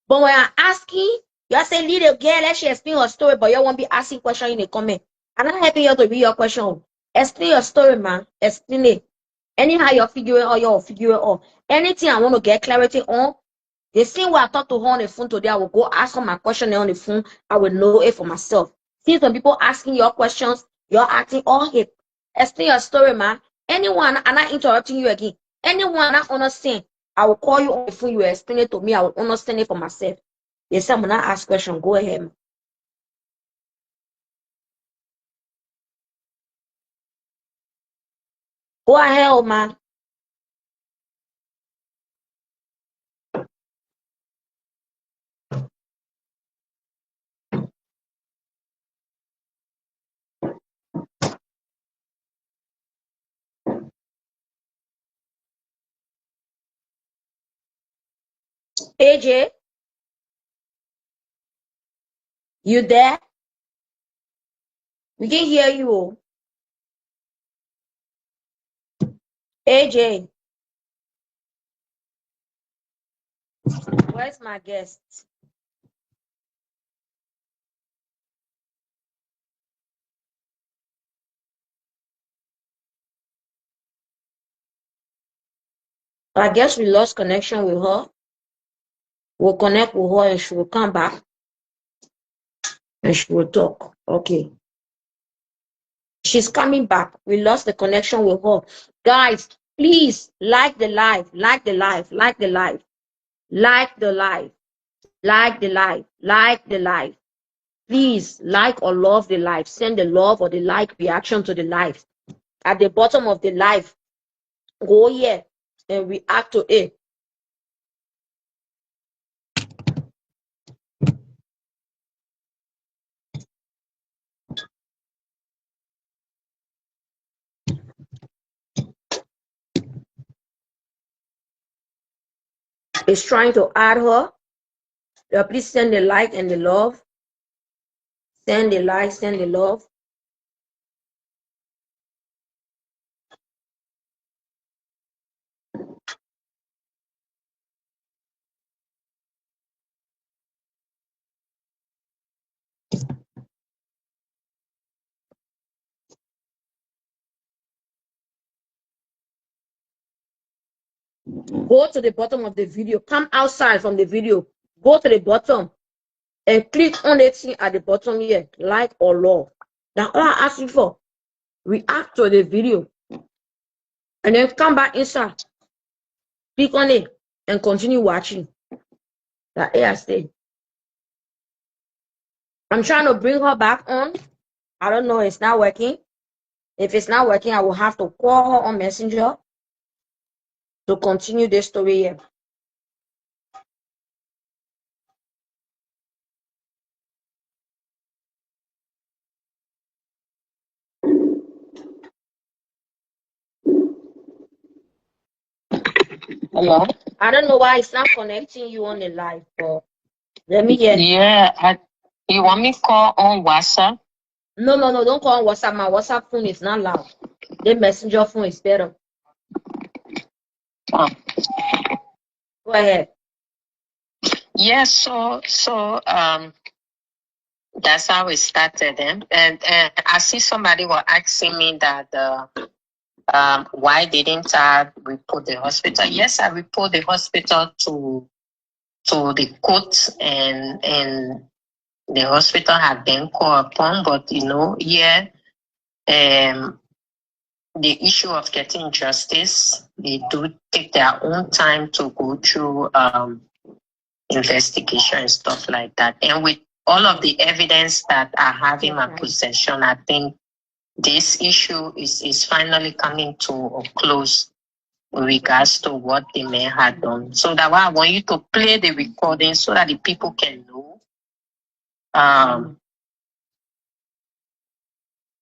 But when I'm asking, you say, little girl, let she explain her story, but you won't be asking questions in the comment. I'm not helping you to read your question. Explain your story, man. Explain it. Anyhow, you're figuring out, Anything I want to get clarity on, The same way I talked to her on the phone today, I will go ask her my question on the phone. I will know it for myself. See some people asking your questions, you're acting all hip. Explain your story, man. Anyone, I'm not interrupting you again. Anyone not understand, I will call you on the phone. You explain it to me. I will understand it for myself. Yes, I'm not ask question. Go ahead. Go ahead, man. AJ, you there? We can hear you. AJ, where's my guest? I guess we lost connection with her. We'll connect with her and she will come back and she will talk. Okay. She's coming back. We lost the connection with her. Guys, please like the live, like the live, like the live, like the live, like the live, like the live. Please like or love the live. Send the love or the like reaction to the live. At the bottom of the live, go here and react to it. It's trying to add her. Please send the like and the love. Send the like, send the love. Go to the bottom of the video. Come outside from the video. Go to the bottom and click on the thing at the bottom here, like or love. That's all I ask you for. React to the video. And then come back inside. Click on it and continue watching. That I stay. I'm trying to bring her back on. I don't know, it's not working. If it's not working, I will have to call her on Messenger to continue the story here. Hello? I don't know why it's not connecting you on the live, but let me hear. Yeah, you want me to call on WhatsApp? No, don't call on WhatsApp. My WhatsApp phone is not loud. The Messenger phone is better. Oh. Go ahead. Yeah, so that's how it started. And I see somebody was asking me that why didn't I report the hospital? Yes, I report the hospital to the court, and the hospital had been called upon, but the issue of getting justice, they do take their own time to go through investigation and stuff like that. And with all of the evidence that I have in my possession, I think this issue is finally coming to a close in regards to what the man had done. So that's why I want you to play the recording so that the people can know.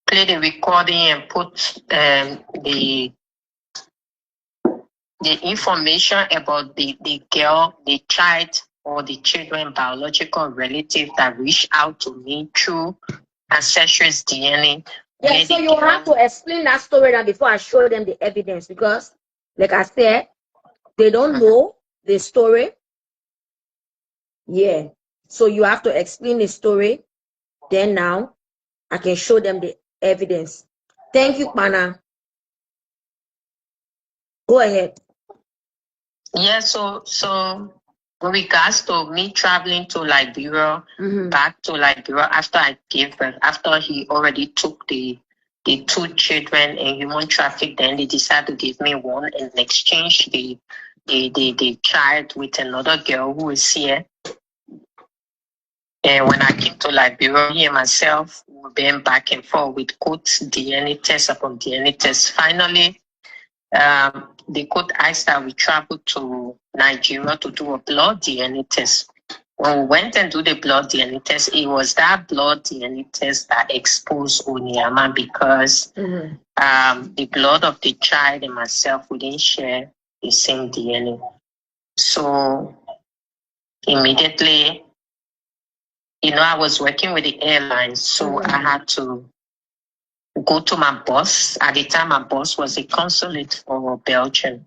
Play the recording and put the information about the girl, the child, or the children biological relative that reached out to me through Ancestral's DNA. Yeah, so you have to explain that story now before I show them the evidence, because like I said, they don't know the story. Yeah. So you have to explain the story. Then now I can show them the evidence. Thank you, Pana. Go ahead. Yeah, so with regards to me traveling to Liberia, back to Liberia after I gave birth, after he already took the two children and human traffic, then they decided to give me one and exchange the child with another girl who is here. And when I came to Liberia, he and myself were being back and forth with quotes, DNA test upon DNA test. Finally, the court asked that we travel to Nigeria to do a blood DNA test. When we went and do the blood DNA test, it was that blood DNA test that exposed Onyama because the blood of the child and myself, we didn't share the same DNA. So immediately, I was working with the airlines, so I had to go to my boss. At the time, my boss was a consulate for Belgium.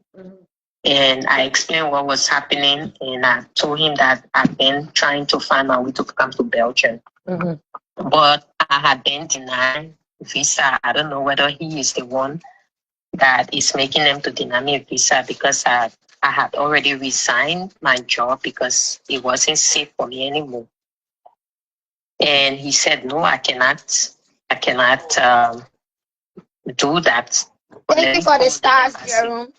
And I explained what was happening, and I told him that I've been trying to find my way to come to Belgium. But I had been denied visa. I don't know whether he is the one that is making them to deny me a visa because I had already resigned my job because it wasn't safe for me anymore. And he said, no, I cannot do that. Thank you for the stars, Jerome.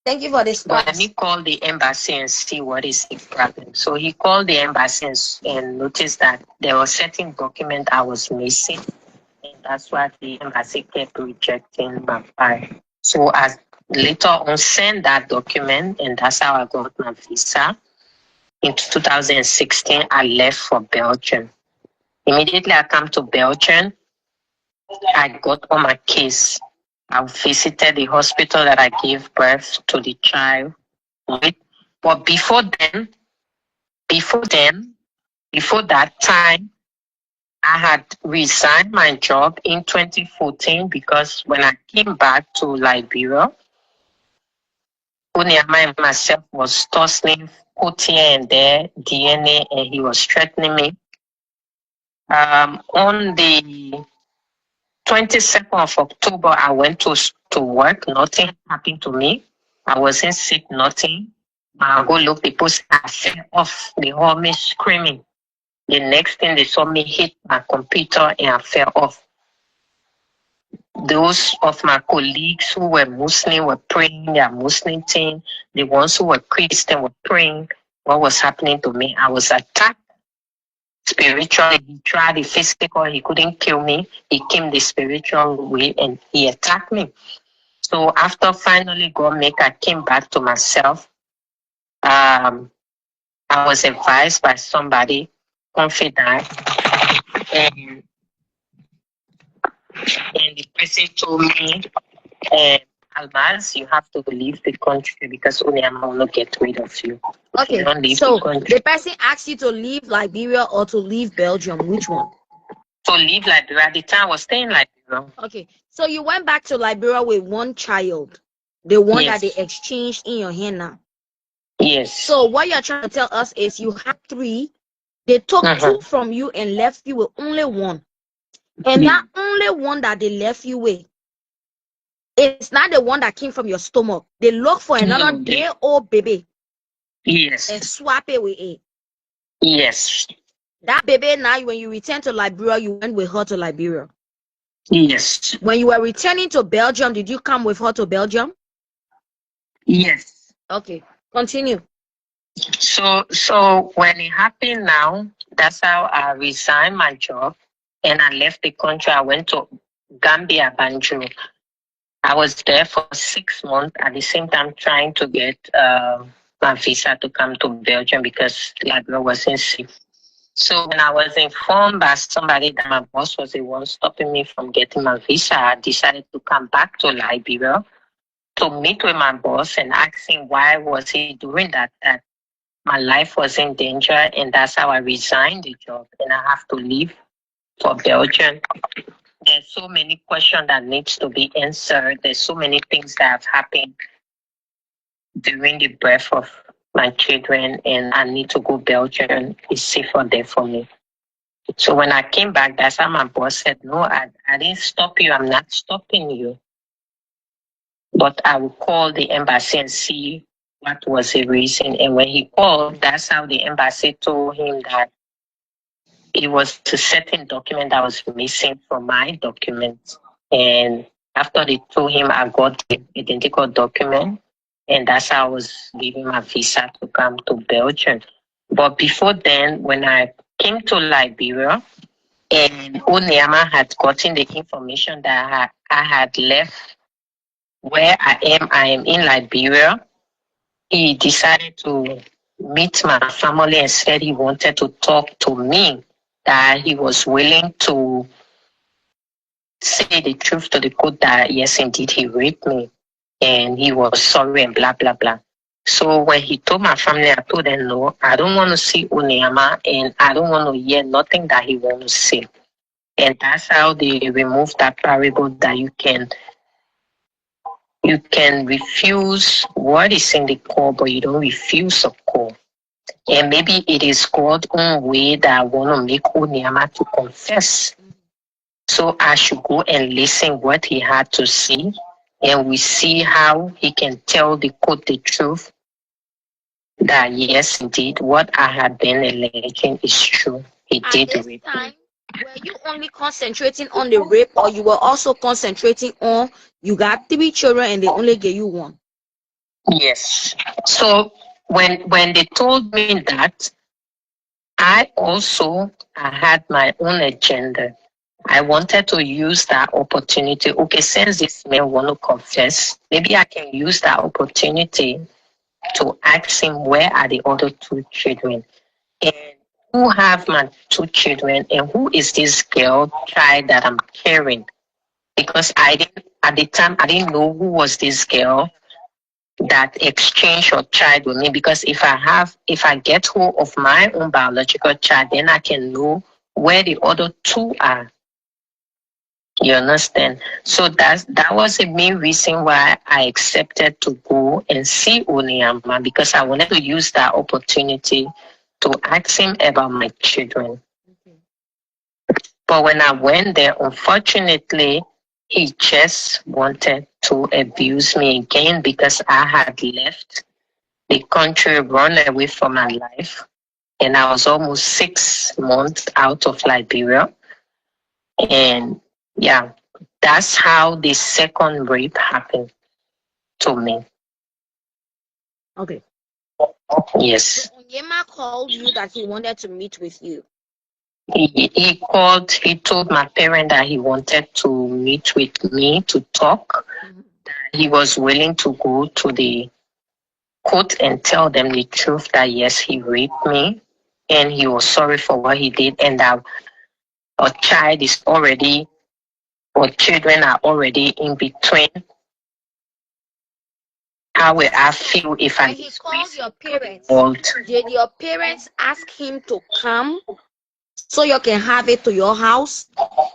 Thank you for the stars. Let me call the embassy and see what is the problem. So he called the embassy and noticed that there was certain document I was missing. And that's why the embassy kept rejecting my file. So I later on sent that document, and that's how I got my visa. In 2016, I left for Belgium. Immediately I come to Belgium, I got on my case. I visited the hospital that I gave birth to the child with. But before that time, I had resigned my job in 2014 because when I came back to Liberia, Onyama and myself was tussling, put here and there, DNA, and he was threatening me. On the 22nd of October, I went to work. Nothing happened to me. I wasn't sick, nothing. I go look, people say I fell off. They heard me screaming. The next thing they saw me hit my computer and I fell off. Those of my colleagues who were Muslim were praying their Muslim thing. The ones who were Christian were praying what was happening to me. I was attacked spiritually. He tried the physical, he couldn't kill me. He came the spiritual way and he attacked me. So after finally I came back to myself. I was advised by somebody, confidant, and the person told me, Almaz, you have to leave the country because Onyama will not get rid of you. Okay, so the person asked you to leave Liberia or to leave Belgium. Which one? To leave Liberia. At the time, I was staying in Liberia. Okay, so you went back to Liberia with one child, the one that they exchanged in your hand now. Yes. So what you're trying to tell us is you had 3, they took 2 from you and left you with only 1. And that only one that they left you with, it's not the one that came from your stomach. They look for another day-old baby. Yes. And swap it with it. Yes. That baby now, when you return to Liberia, you went with her to Liberia. Yes. When you were returning to Belgium, did you come with her to Belgium? Yes. Okay, continue. So when it happened now, that's how I resigned my job and I left the country. I went to Gambia, Banjul. I was there for 6 months at the same time trying to get my visa to come to Belgium because Liberia wasn't safe. So when I was informed by somebody that my boss was the one stopping me from getting my visa, I decided to come back to Liberia to meet with my boss and ask him why was he doing that my life was in danger, and that's how I resigned the job and I have to leave for Belgium. There's so many questions that needs to be answered. There's so many things that have happened during the birth of my children, and I need to go Belgium. It's safer there for me. So when I came back, that's how my boss said, no, I didn't stop you. I'm not stopping you. But I will call the embassy and see what was the reason. And when he called, that's how the embassy told him that it was a certain document that was missing from my documents. And after they told him, I got the identical document, and that's how I was given my visa to come to Belgium. But before then, when I came to Liberia, and Onyema had gotten the information that I had left where I am in Liberia, he decided to meet my family and said he wanted to talk to me, that he was willing to say the truth to the court that yes, indeed, he raped me and he was sorry and blah, blah, blah. So when he told my family, I told them, no, I don't want to see Onyema and I don't want to hear nothing that he wants to say. And that's how they removed that parable that you can refuse what is in the call, but you don't refuse a call. And maybe it is God's own way that I want to make Onyema to confess. So I should go and listen what he had to say, and we see how he can tell the court the truth that yes, indeed, what I had been alleging is true. He At did this rape time, me. were you only concentrating on the rape, or you were also concentrating on you got 3 children and they only gave you 1? Yes. So when they told me that, I had my own agenda. I wanted to use that opportunity. Okay, since this man want to confess, maybe I can use that opportunity to ask him where are the other 2 children, and who have my 2 children, and who is this girl child that I'm carrying? Because at the time I didn't know who was this girl that exchanged her child with me. Because if I get hold of my own biological child, then I can know where the other 2 are. You understand? So that was the main reason why I accepted to go and see Onyema, because I wanted to use that opportunity to ask him about my children. Okay. But when I went there, unfortunately, he just wanted to abuse me again because I had left the country, run away from my life, and I was almost 6 months out of Liberia. And yeah, that's how the second rape happened to me. Okay. Yes. So Onyema called you that he wanted to meet with you. He called, he told my parent that he wanted to meet with me to talk. Mhm. He was willing to go to the court and tell them the truth that yes, he raped me and he was sorry for what he did, and that our child is already, or children are already in between. How will I feel if I When he called your parents, old? did your parents ask him to come so you can have it to your house?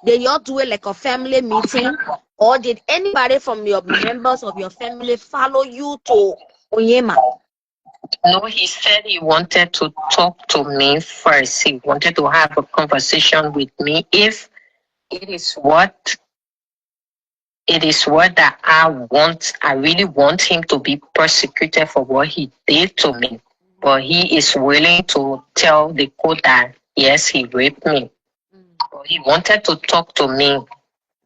Did y'all do it like a family meeting? Or did anybody from your members of your family follow you to Onyema? No, he said he wanted to talk to me first. He wanted to have a conversation with me if it is what that I want. I really want him to be persecuted for what he did to me. But he is willing to tell the court that yes, he raped me. But he wanted to talk to me,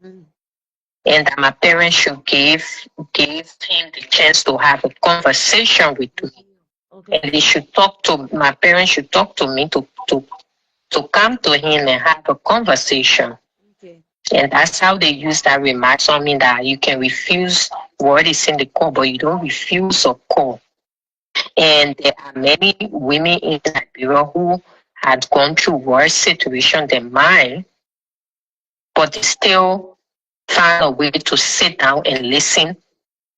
and that my parents should give him the chance to have a conversation with me. Okay. And my parents should talk to me to come to him and have a conversation. Okay. And that's how they use that remarks on me, that you can refuse what is in the call, but you don't refuse a call. And there are many women in Liberia who had gone through worse situation than mine, but they still found a way to sit down and listen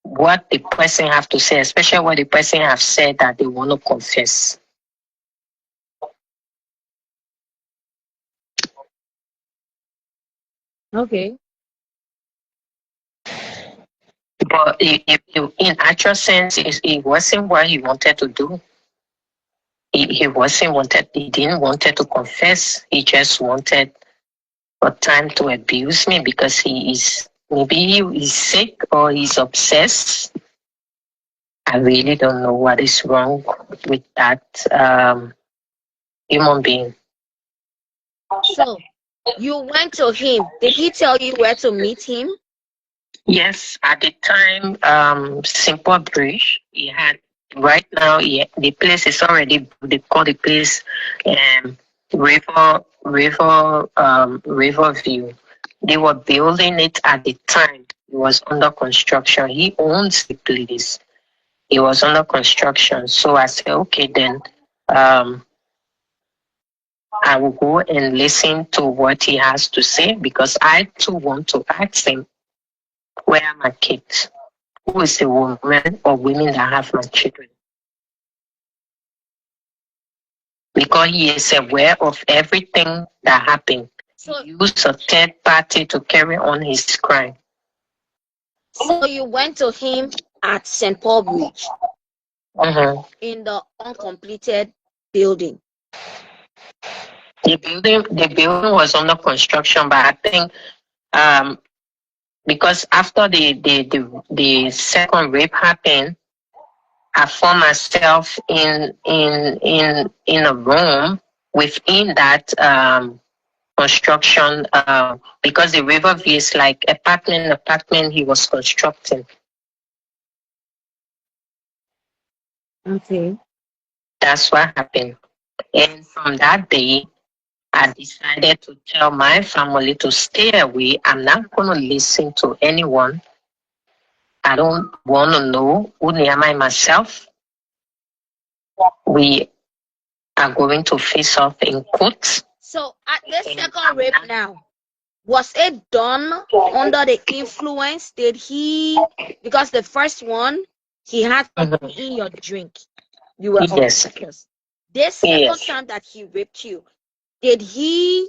what the person have to say, especially what the person have said that they want to confess. Okay. But in actual sense, it wasn't what he wanted to do. He didn't wanted to confess. He just wanted a time to abuse me because maybe he is sick or he's obsessed. I really don't know what is wrong with that human being. So you went to him. Did he tell you where to meet him? Yes, at the time, Simple Bridge, he had, right now, the place is already, they call the place River View. They were building it at the time. It was under construction. He owns the place. It was under construction. So I said, okay, then um, I will go and listen to what he has to say because I too want to ask him, where are my kids? Who is the woman or women that have my children? Because he is aware of everything that happened. So, He used a third party to carry on his crime. so you went to him at St. Paul Bridge in the uncompleted building. The building was under construction, but I think because after the second rape happened, I found myself in a room within that construction because the Riverview is like apartment he was constructing. Okay. That's what happened. And from that day, I decided to tell my family to stay away. I'm not going to listen to anyone. I don't want to know who am I myself. We are going to face off in court. So at this second rape now, was it done under the influence? Did he, because the first one, he had something in your drink. You were Yes. unconscious. This second time that he raped you, did he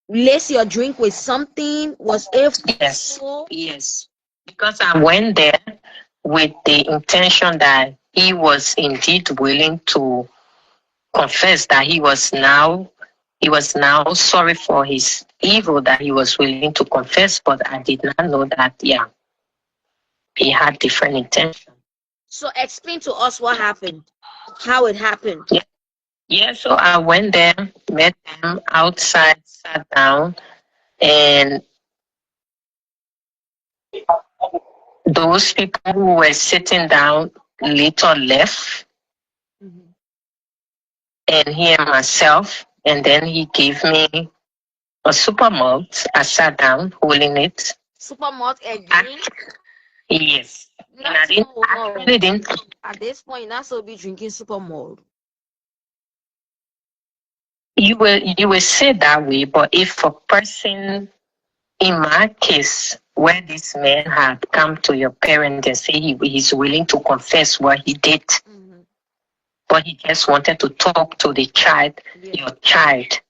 lace your drink with something? Was it Yes. Yes. Because I went there with the intention that he was indeed willing to confess that he was now sorry for his evil, that he was willing to confess, but I did not know that he had different intention. So explain to us what happened, how it happened. Yeah, so I went there, met him outside, sat down, and those people who were sitting down later left, and he and myself, and then he gave me a super malt. I sat down holding it. Super malt again? Yes. And I didn't. At this point, you're not so be drinking super malt. You will say that way, but if a person, in my case, where this man had come to your parent and say he's willing to confess what he did, but he just wanted to talk to the child, your child,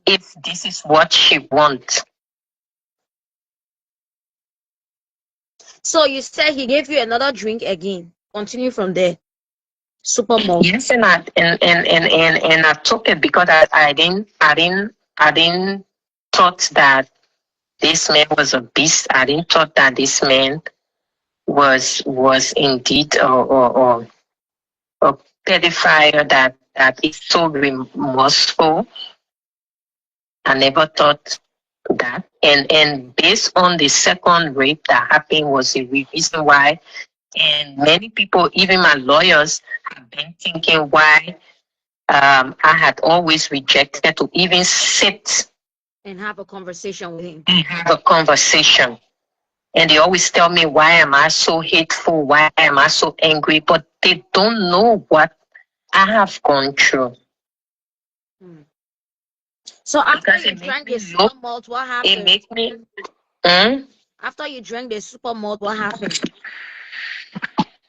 if this is what she wants. So you said he gave you another drink again. Continue from there. Super malt. Yes, and I took it because I didn't thought that this man was a beast. I didn't thought that this man was indeed a pedophile that is so remorseful. I never thought that. And based on the second rape that happened was the reason why. And many people, even my lawyers, have been thinking why I had always rejected to even sit and have a conversation with him. And they always tell me, why am I so hateful? Why am I so angry? But they don't know what I have gone through. So after you drank the super malt, what happened? It makes me... After you drank the super malt, what happened?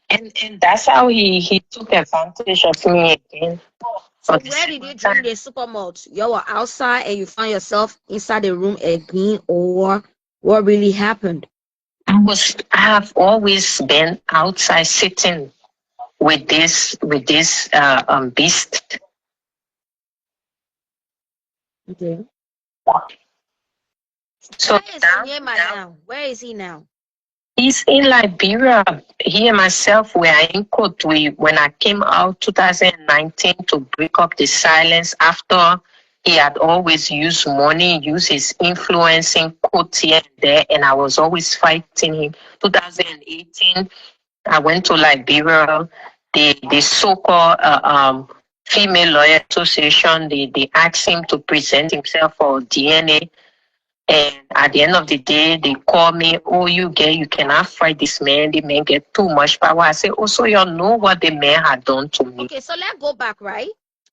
And that's how he took advantage of me again. So where did you drink the super malt? You were outside and you found yourself inside the room again, or what really happened? I have always been outside sitting with this beast. Okay. So where is Onyema now? Where is he now? He's in Liberia. He and myself were in court. When I came out 2019 to break up the silence after he had always used money, used his influence in court here and there, and I was always fighting him. 2018, I went to Liberia. The so-called female lawyer association, they asked him to present himself for DNA. And at the end of the day, they call me, oh, you cannot fight this man. The man get too much power. I say, oh, so you know what the man had done to me. Okay, so let's go back, right?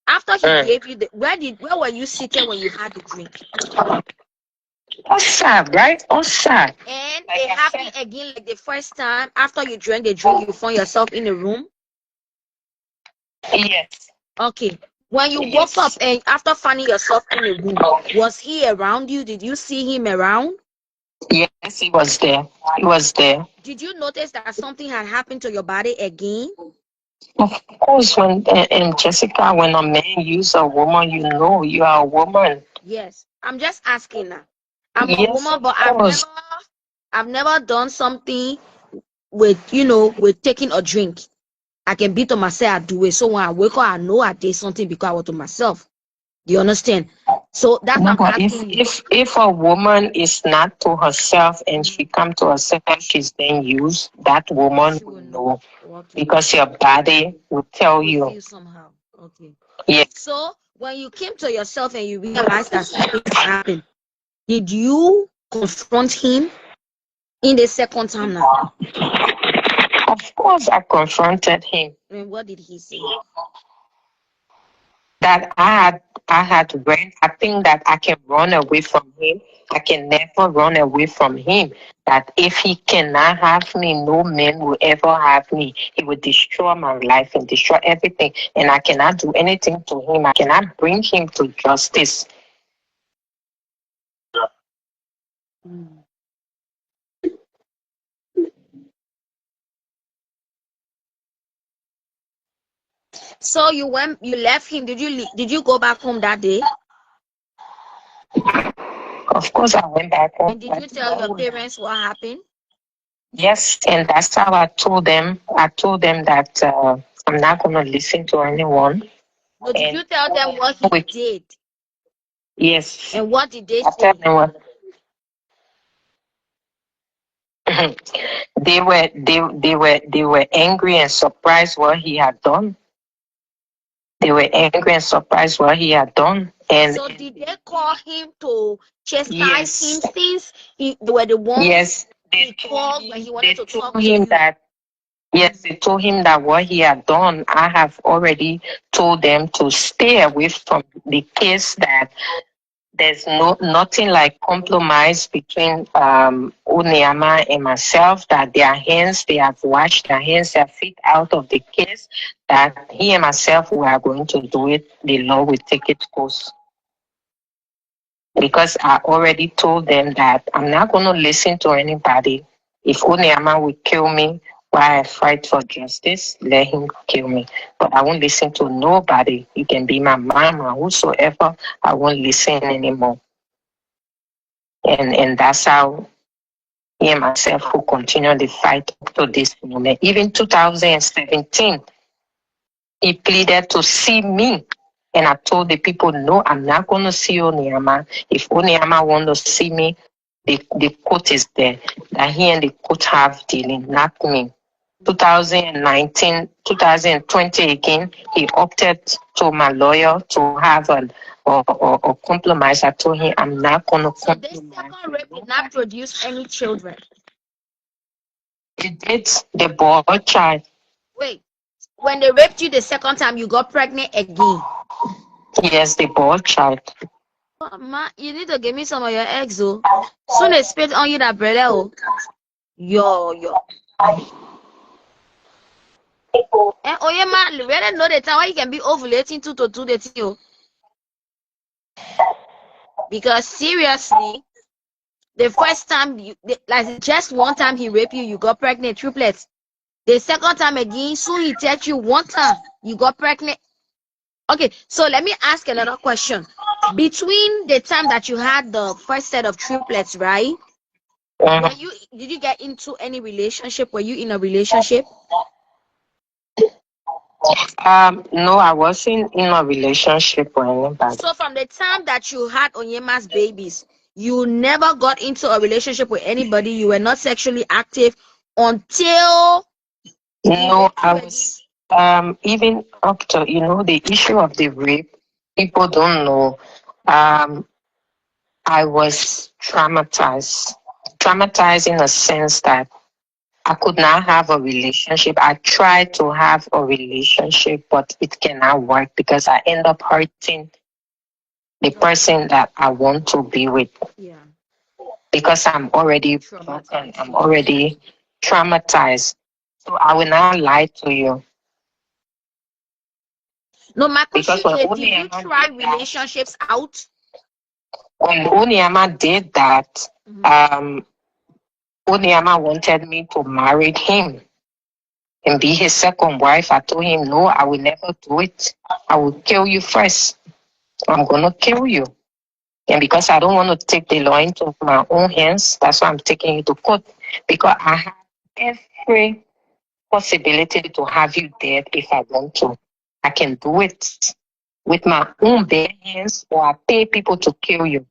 After he gave you the, where were you sitting when you had the drink? Outside, right? Outside. And it happened again like the first time after you drank the drink, you found yourself in the room? Yes. Okay. When you woke up and after finding yourself in the room, was he around you? Did you see him around? Yes, he was there. He was there. Did you notice that something had happened to your body again? Of course, when and Jessica, when a man uses a woman, you know you are a woman. Yes. I'm just asking now. I'm Yes, a woman, but of I've never done something with, with taking a drink. I can be to myself, I do it. So when I wake up, I know I did something because I was to myself. Do you understand? So that's No, what I'm but asking you. if a woman is not to herself and she come to herself and she's being used, that woman She will will know Okay. because your body will tell We you. feel somehow. Okay. Yes. So when you came to yourself and you realized that something happened, did you confront him in the second time now? Of course, I confronted him And what did he say? that I had ran. I think that I can run away from him. I can never run away from him. That if he cannot have me, no man will ever have me. He will destroy my life and destroy everything. And I cannot do anything to him. I cannot bring him to justice. Mm. So you left him. Did you go back home that day? Of course, I went back home. And did you tell your parents what happened? Yes, and that's how I told them. I told them that I'm not going to listen to anyone. No, did you tell them what he did? Yes. And what did they I say? tell them what. they were angry and surprised what he had done. They were angry and surprised what he had done. And so did they call him to chastise him since they were the ones they called when he wanted to talk to him you? that yes, they told him that what he had done, I have already told them to stay away from the case, that there's nothing like compromise between Onyama and myself, that they have washed their hands, their feet out of the case, that he and myself, we are going to do it. The law will take its course. Because I already told them that I'm not going to listen to anybody. If Onyama will kill me while I fight for justice, let him kill me. But I won't listen to nobody. You can be my mama, whosoever. I won't listen anymore. And that's how he and myself will continue the fight up to this moment. Even 2017, he pleaded to see me. And I told the people, no, I'm not going to see Onyama. If Onyama want to see me, the court is there. That he and the court have dealing, not me. 2020 again, he opted to my lawyer to have a compromise. I told him I'm not going to compromise. So this second rape did not produce any children? It did. The boy child. Wait, when they raped you the second time, you got pregnant again? Yes, the boy child. Oh, ma, you need to give me some of your eggs, oh. Soon they spit on you that brother, oh. Yo. And oh yeah, ma, really know the time why you can be ovulating 2 to 2 the thing, oh. Because seriously, the first time like just one time he raped you, you got pregnant, triplets. The second time again, soon he touched you one time, you got pregnant. Okay, so let me ask another question. Between the time that you had the first set of triplets, right? Did you get into any relationship? Were you in a relationship? No, I wasn't in a relationship with anybody. So from the time that you had Onyema's babies, you never got into a relationship with anybody. You were not sexually active until No, I was even up to the issue of the rape. People don't know. I was traumatized. Traumatized in a sense that I could not have a relationship. I tried to have a relationship, but it cannot work because I end up hurting the person that I want to be with. Yeah. Because I'm already broken, I'm already traumatized. So I will not lie to you. No, my question Because when is, did you try relationships out? When Onyema did that, Onyema wanted me to marry him and be his second wife. I told him, no, I will never do it. I will kill you first. I'm going to kill you. And because I don't want to take the law into my own hands, that's why I'm taking you to court. Because I have every possibility to have you dead if I want to. I can do it with my own bare hands, or I pay people to kill you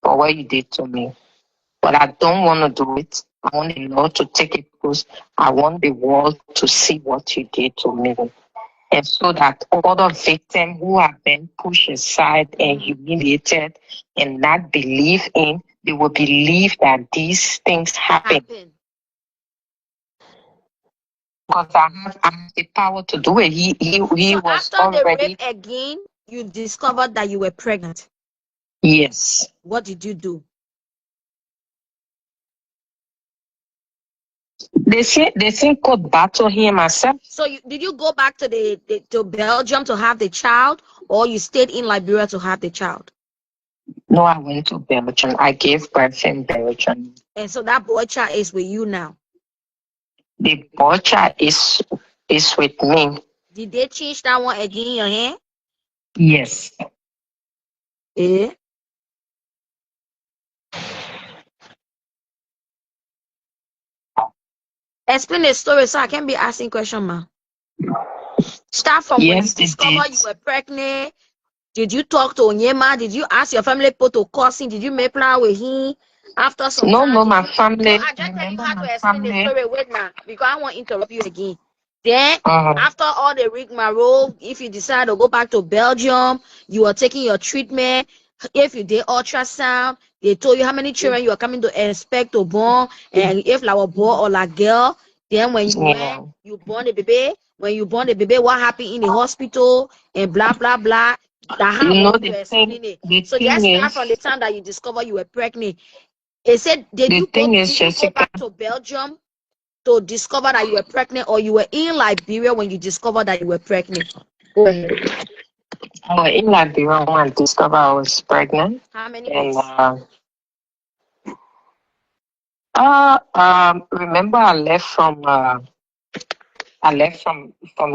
for what you did to me. But I don't want to do it. I want the law to take it because I want the world to see what you did to me. And so that other victims who have been pushed aside and humiliated and not believe in, they will believe that these things happen. Because I have the power to do it. He so was after already. the rape again, you discovered that you were pregnant. Yes. What did you do? They think could battle him myself. So did you go back to to Belgium to have the child, or you stayed in Liberia to have the child? No, I went to Belgium. I gave birth in Belgium. And so that boy child is with you now. The boy child is with me. Did they change that one again in your hand? Yes. Eh? Explain the story so I can be asking questions, ma. Start from when you discovered you were pregnant. Did you talk to Onyema? Did you ask your family people to cause him? Did you make plan with him? After some time, my family. No, I just tell you how to explain the story. Wait now, because I won't interrupt you again. Then, after all the rigmarole, if you decide to go back to Belgium, you are taking your treatment. If you did ultrasound, they told you how many children you are coming to expect to born, and if like a boy or like girl. Then when you born the baby, when you born the baby, what happened in the hospital and blah blah blah. That how you explain it. So just start from the time that you discover you were pregnant. It said, did you go back to Belgium to discover that you were pregnant, or you were in Liberia when you discovered that you were pregnant? Go ahead. I was in Liberia when I discovered I was pregnant. How many days? Remember I left from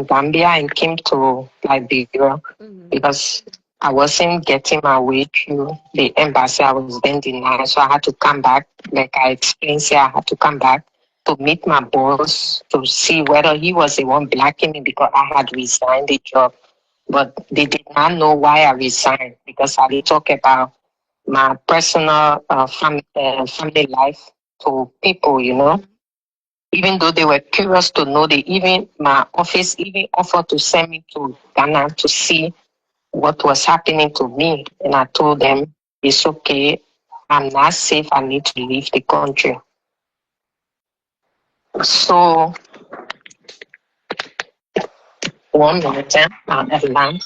Gambia and came to Liberia because I wasn't getting my way through the embassy. I was then denied, so I had to come back. Like I explained here, I had to come back to meet my boss to see whether he was the one blacking me because I had resigned the job. But they did not know why I resigned because I did talk about my personal family life to people, Even though they were curious to know, my office even offered to send me to Ghana to see what was happening to me. And I told them, it's okay. I'm not safe. I need to leave the country. So, 1 minute, I'm at land.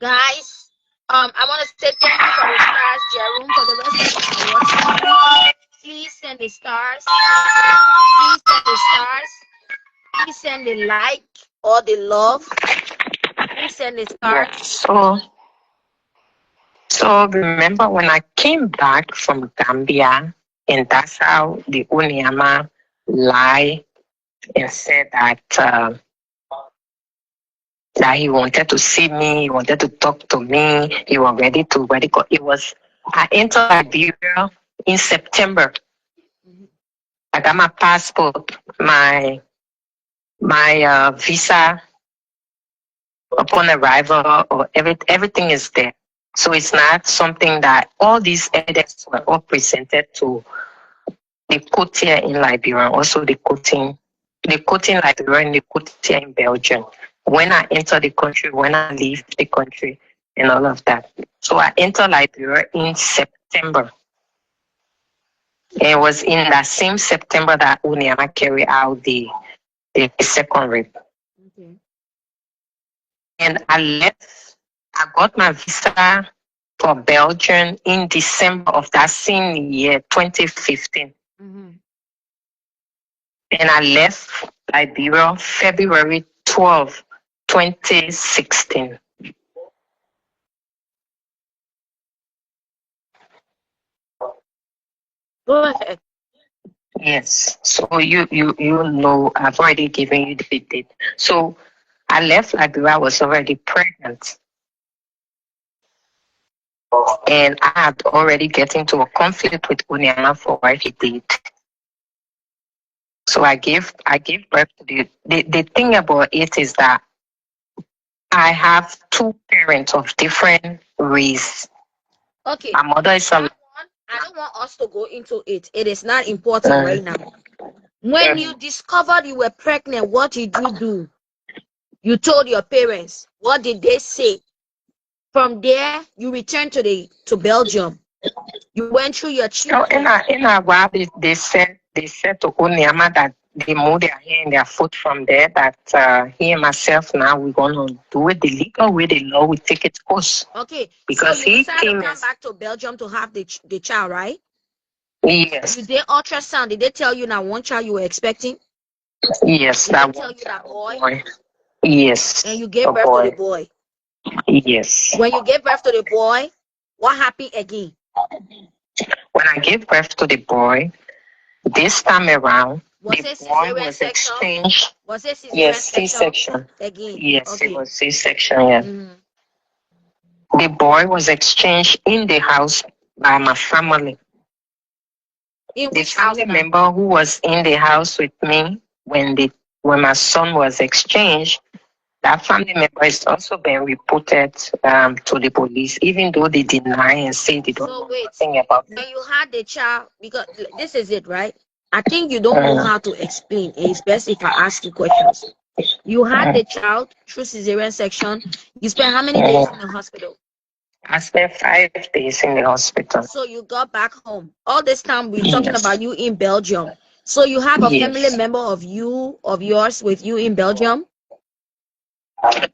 Guys, I want to say thank you for the stars, Jerome, for the rest of you watching. Please send the stars. Please send the stars. Please send the like or the love. Please send the stars. Yeah, so remember when I came back from Gambia, and that's how the Onyema lied and said that that he wanted to see me, he wanted to talk to me, he was ready to I entered Liberia in September. I got my passport, my visa upon arrival, or everything is there. So it's not something that all these edicts were all presented to the court here in Liberia, also the court in Liberia and the court here in Belgium. When I enter the country, when I leave the country, and all of that. So I entered Liberia in September. It was in that same September that Onyeama carried out the second rape. Okay. And I got my visa for Belgium in December of that same year, 2015. Mm-hmm. And I left Liberia February 12, 2016. Go ahead. Yes. So you know, I've already given you the date. So I left Liberia, I was already pregnant. And I had already get into a conflict with Onyeama for what he did. So I gave birth to the thing about it is that I have two parents of different race. Okay. My mother is a I don't want us to go into it. It is not important right now. When you discovered you were pregnant, what did you do? You told your parents. What did they say? From there, you returned to Belgium. You went through your children. in a while they said to Onyeama that they moved their hand and their foot from there, that he and myself now we're gonna do it the legal way, the law will take its course. Okay. Because so you he decided came to come back to Belgium to have the child, right? Yes. You did ultrasound. Did they tell you now one child you were expecting? Yes, Did that they tell you that boy. Yes. And you gave birth to the boy. Yes. When you gave birth to the boy, what happened again? When I gave birth to the boy, this time around, was the it boy was exchanged. Was it Yes, C-section. Again. Yes, okay. It was C-section, yeah. Mm-hmm. The boy was exchanged in the house by my family. In the which family house member who was in the house with me when my son was exchanged, that family member is also been reported to the police, even though they deny and say they don't know nothing about it. When you had the child, because this is it, right? I think you don't know how to explain. It's best if I ask you questions. You had the child through cesarean section. You spent how many days in the hospital? I spent 5 days in the hospital. So you got back home. All this time we're talking about you in Belgium. So you have a family member of yours with you in Belgium?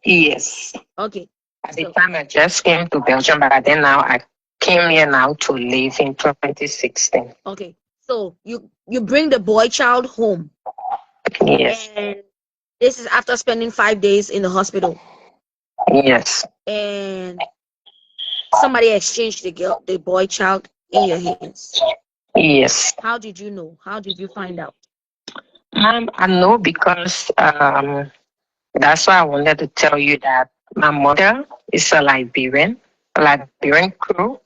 Yes. Okay. At the time I just came to Belgium, but then now I came here now to live in 2016. Okay. So you bring the boy child home. Yes. And this is after spending 5 days in the hospital. Yes. And somebody exchanged the boy child in your hands. Yes. How did you know? How did you find out? I know because that's why I wanted to tell you that my mother is a Liberian crew,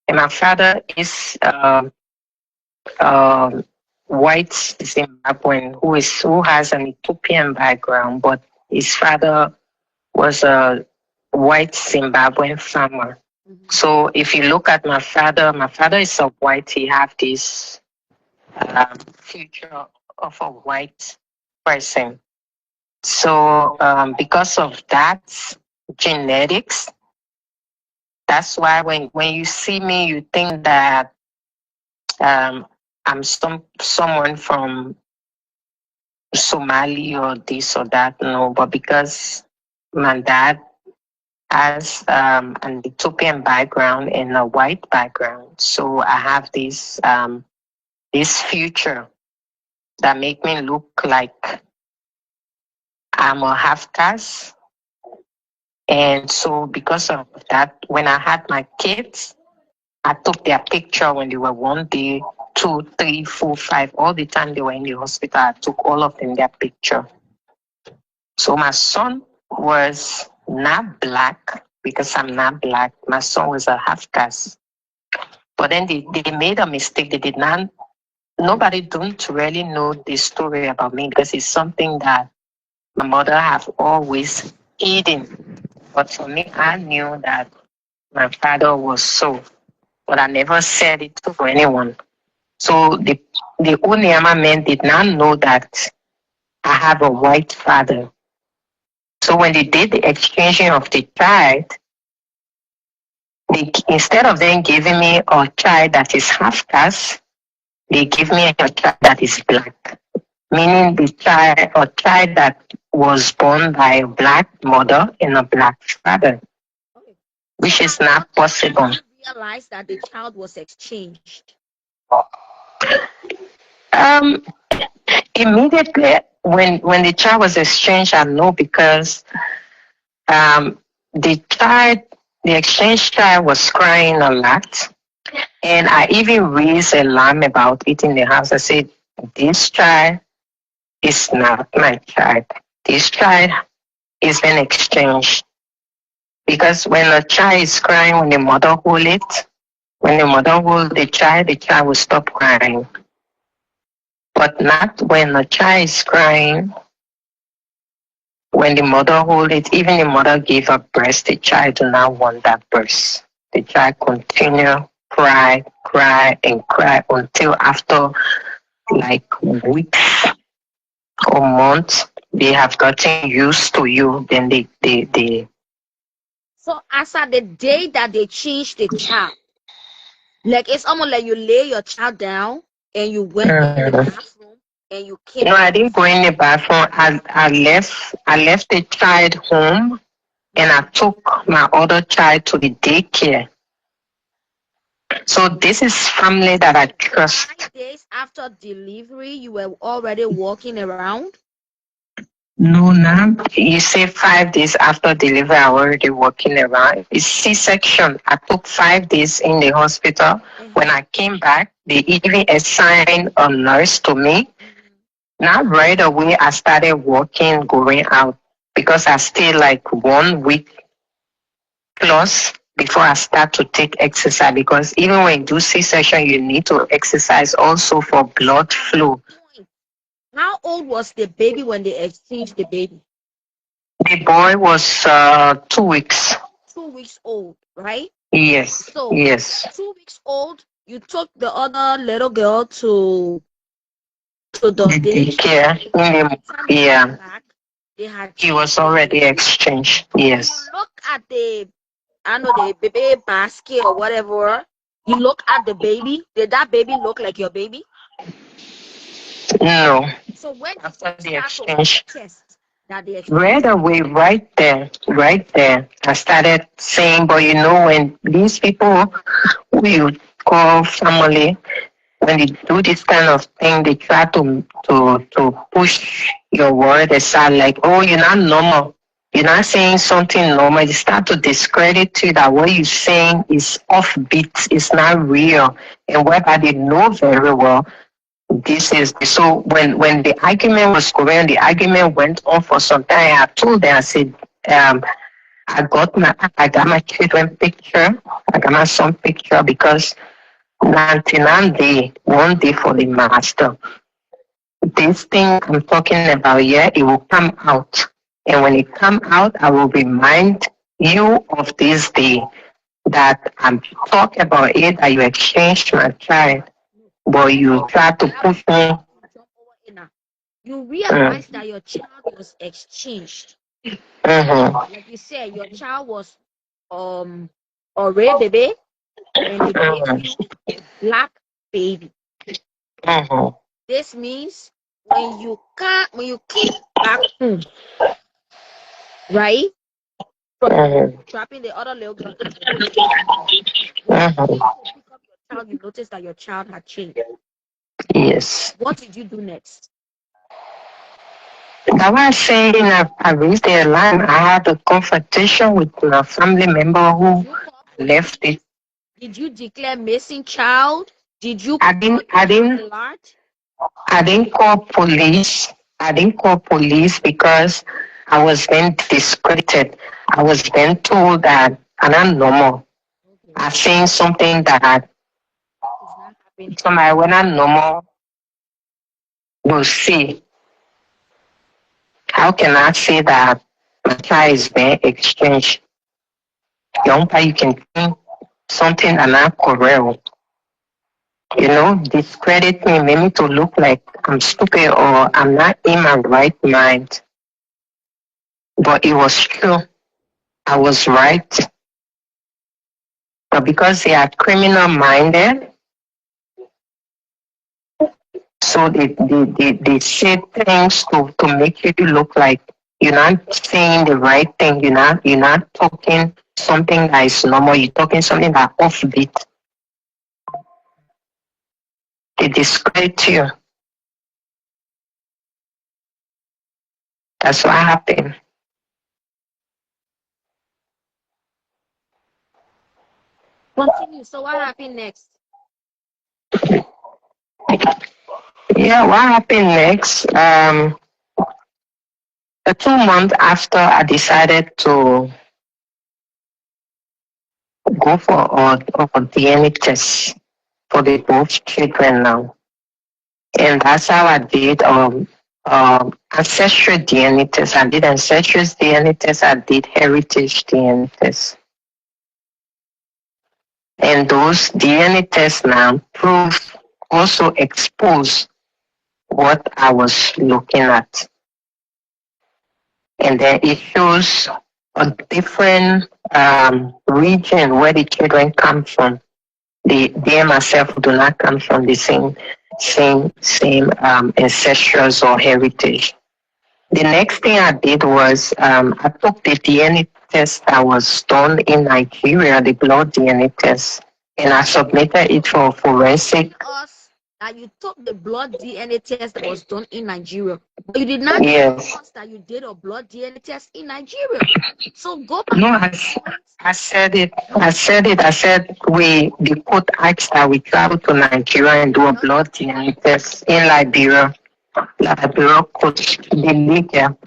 and my father is white Zimbabwean who has an Ethiopian background, but his father was a white Zimbabwean farmer. Mm-hmm. So if you look at my father is a white. He have this future of a white person. So because of that genetics, that's why when you see me, you think that I'm someone from Somali or this or that. No, but because my dad has an Ethiopian background and a white background, so I have this future that make me look like I'm a half caste. And so because of that, when I had my kids, I took their picture when they were 1 day, 2, 3, 4, 5, all the time they were in the hospital. I took all of them their picture. So my son was not black because I'm not black. My son was a half caste. But then they made a mistake. They did not, nobody don't really know the story about me because it's something that my mother have always hidden. But for me, I knew that my father was so, but I never said it to anyone. So the Onyama men did not know that I have a white father. So when they did the exchanging of the child, instead of them giving me a child that is half caste, they give me a child that is black, meaning a child that was born by a black mother and a black father, Okay. which So is how not did possible. you realize that the child was exchanged? Um, Immediately when the child was exchanged, I know because um, the child, the exchange child was crying a lot. And I even raised alarm about it in the house. I said, this child is not my child. This child is been exchanged. Because when a child is crying, when the mother hold it, when the mother hold the child will stop crying. But not when a child is crying, when the mother hold it, even the mother gave a breast, the child do not want that breast. The child continue cry, cry, and cry until after like weeks or months, they have gotten used to you. Then they So as at the day that they changed the child, like it's almost like you lay your child down and you went in the bathroom and you came no, I out. didn't go in the bathroom. I left the child home and I took my other child to the daycare. So this is family that I trust. 5 days after delivery, you were already walking around. No, now you say 5 days after delivery, I already walking around. It's C-section. I took 5 days in the hospital. When I came back, they even assigned a nurse to me. Not right away, I started walking, going out because I stayed like 1 week plus before I start to take exercise. Because even when you do C-section, you need to exercise also for blood flow. How old was the baby when they exchanged the baby? The boy was 2 weeks. 2 weeks old, right? Yes, So yes. 2 weeks old, you took the other little girl to the The daycare. Yeah, back, they had he was already exchanged. Yes. look at the the baby basket or whatever. You look at the baby. Did that baby look like your baby? No. So when After the exchange, test that they right away, right there, I started saying, but you know, when these people who you call family, when they do this kind of thing, they try to push your word aside, like, oh, you're not normal. You're not saying something normal. They start to discredit you that what you're saying is offbeat, it's not real. And whereby they know very well this is so when the argument was going, the argument went on for some time. I told them, I said, I got my children picture, I got my son picture because 99 day, 1 day for the master. This thing I'm talking about here, it will come out. And when it come out, I will remind you of this day that I'm talking about it, that you exchanged my child, but you try to push me. You realize that your child was exchanged. Like you said, your child was a red baby and they gave you a black baby. This means when you came back home, right? Dropping the other little girl at the when you pick up your child, you notice that your child had changed. Yes. What did you do next? That was saying I raised the alarm. I had a confrontation with my family member who left it. Did you declare missing child? Did you I didn't call police. I didn't call police because I was being discredited. I was being told that I'm not normal. Okay. I've seen something that It's not happening. somebody when I'm normal will see. How can I say that my child is being exchanged? You can think something that not correct. Discredit me, make me to look like I'm stupid or I'm not in my right mind. But it was true. I was right. But because they are criminal minded, so they say things to make you look like you're not saying the right thing. You're not talking something that is normal. You're talking something that offbeat. They discredit you. That's what happened. Continue. So what happened next? Yeah, what happened next? 2 months after I decided to go for a DNA test for the both children now. And that's how I did ancestral DNA test. I did ancestral DNA test. I did heritage DNA test. And those DNA tests now also expose what I was looking at. And then it shows a different region where the children come from. They myself do not come from the same ancestors or heritage. The next thing I did was I took the DNA test that was done in Nigeria, the blood DNA test, and I submitted it for forensic. Us that you took the blood DNA test that was done in Nigeria, but you did not Yes. tell us that you did a blood DNA test in Nigeria. So go back. No, I said it. I said the court asked that we travel to Nigeria and do a blood DNA test in Liberia. Liberia court, the legal.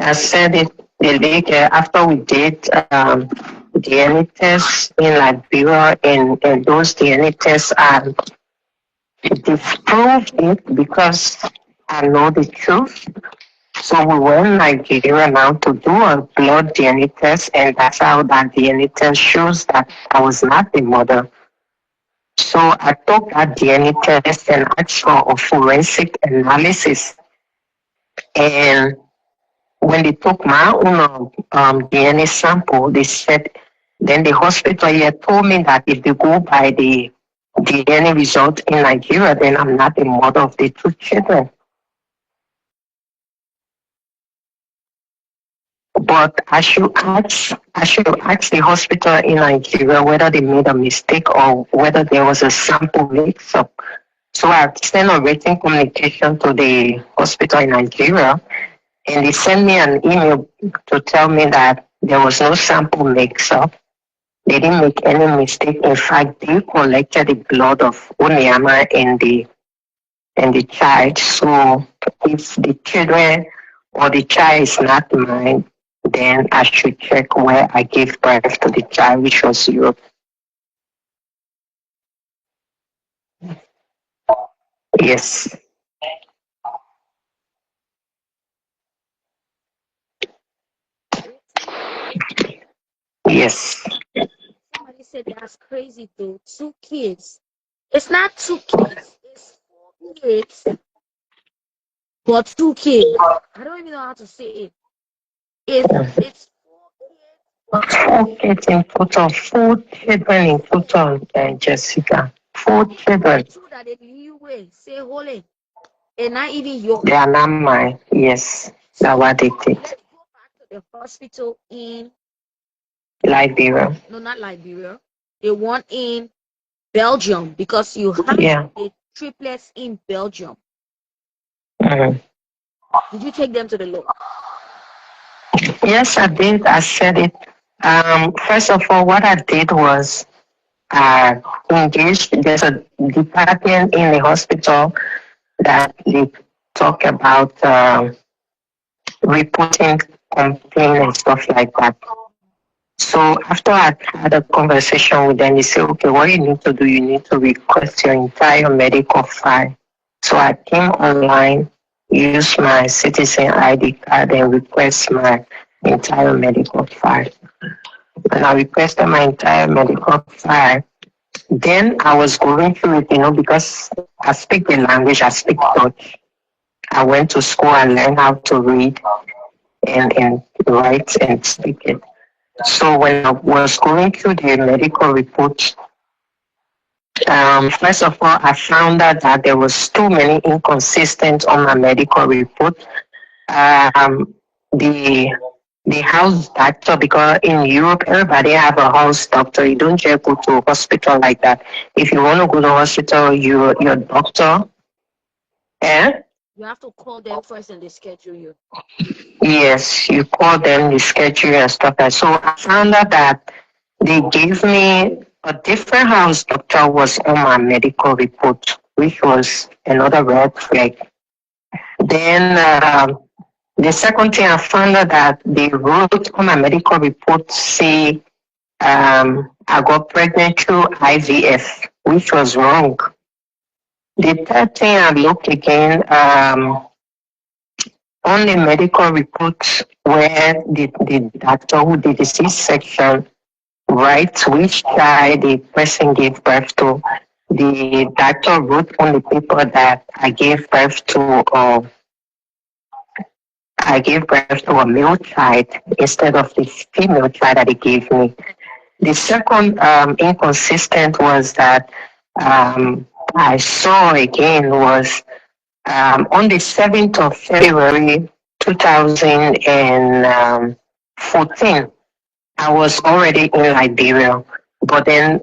I said it. The legal after we did DNA tests in Liberia, and those DNA tests are disproved it because I know the truth. So we went to Nigeria now to do a blood DNA test, and that's how that DNA test shows that I was not the mother. So I took that DNA test and asked for a forensic analysis. And when they took my own DNA sample, they said, then the hospital here told me that if they go by the DNA result in Nigeria, then I'm not the mother of the two children. But I should ask the hospital in Nigeria whether they made a mistake or whether there was a sample mix-up. So I sent a written communication to the hospital in Nigeria, and they sent me an email to tell me that there was no sample mix-up. They didn't make any mistake. In fact, they collected the blood of Onyama and the child. So if the children or the child is not mine, then I should check where I gave birth to the child, which was Europe. Yes. Yes. Somebody said that's crazy though. 2 kids. It's not 2 kids. It's 4 kids. But 2 kids. I don't even know how to say it. It's 4 kids. 4 kids in total. 4 children in total, Jessica. 4 children. 2 that they leave away. Say holy. And not even your. They are not mine. Yes. That's what they did. Let's go back to the hospital in Liberia. No, not Liberia. The one in Belgium, because you have the triplets in Belgium. Mm-hmm. Did you take them to the law? Yes, I did. I said it. First of all, what I did was engaged. There's a department in the hospital that they talk about reporting complaint and stuff like that. So after I had a conversation with them, they said, okay, what you need to do, you need to request your entire medical file. So I came online, used my citizen ID card and request my entire medical file. When I requested my entire medical file, then I was going through it, because I speak the language, I speak Dutch. I went to school and learned how to read and write and speak it. So when I was going through the medical reports, first of all, I found out that there was too many inconsistencies on my medical report. Um, the the house doctor, because in Europe everybody have a house doctor. You don't just go to a hospital like that. If you want to go to hospital, your doctor, eh? You have to call them first and they schedule you. Yes, you call them, you schedule and stuff like that. So I found out that they gave me a different house doctor was on my medical report, which was another red flag. Then the second thing I found out that they wrote on my medical report say I got pregnant through IVF, which was wrong. The third thing I looked again on the medical report where the doctor who did the C-section writes which child the person gave birth to. The doctor wrote on the paper that I gave birth to a male child instead of the female child that he gave me. The second inconsistent was that I saw again was on the 7th of February 2014. I was already in Liberia, but then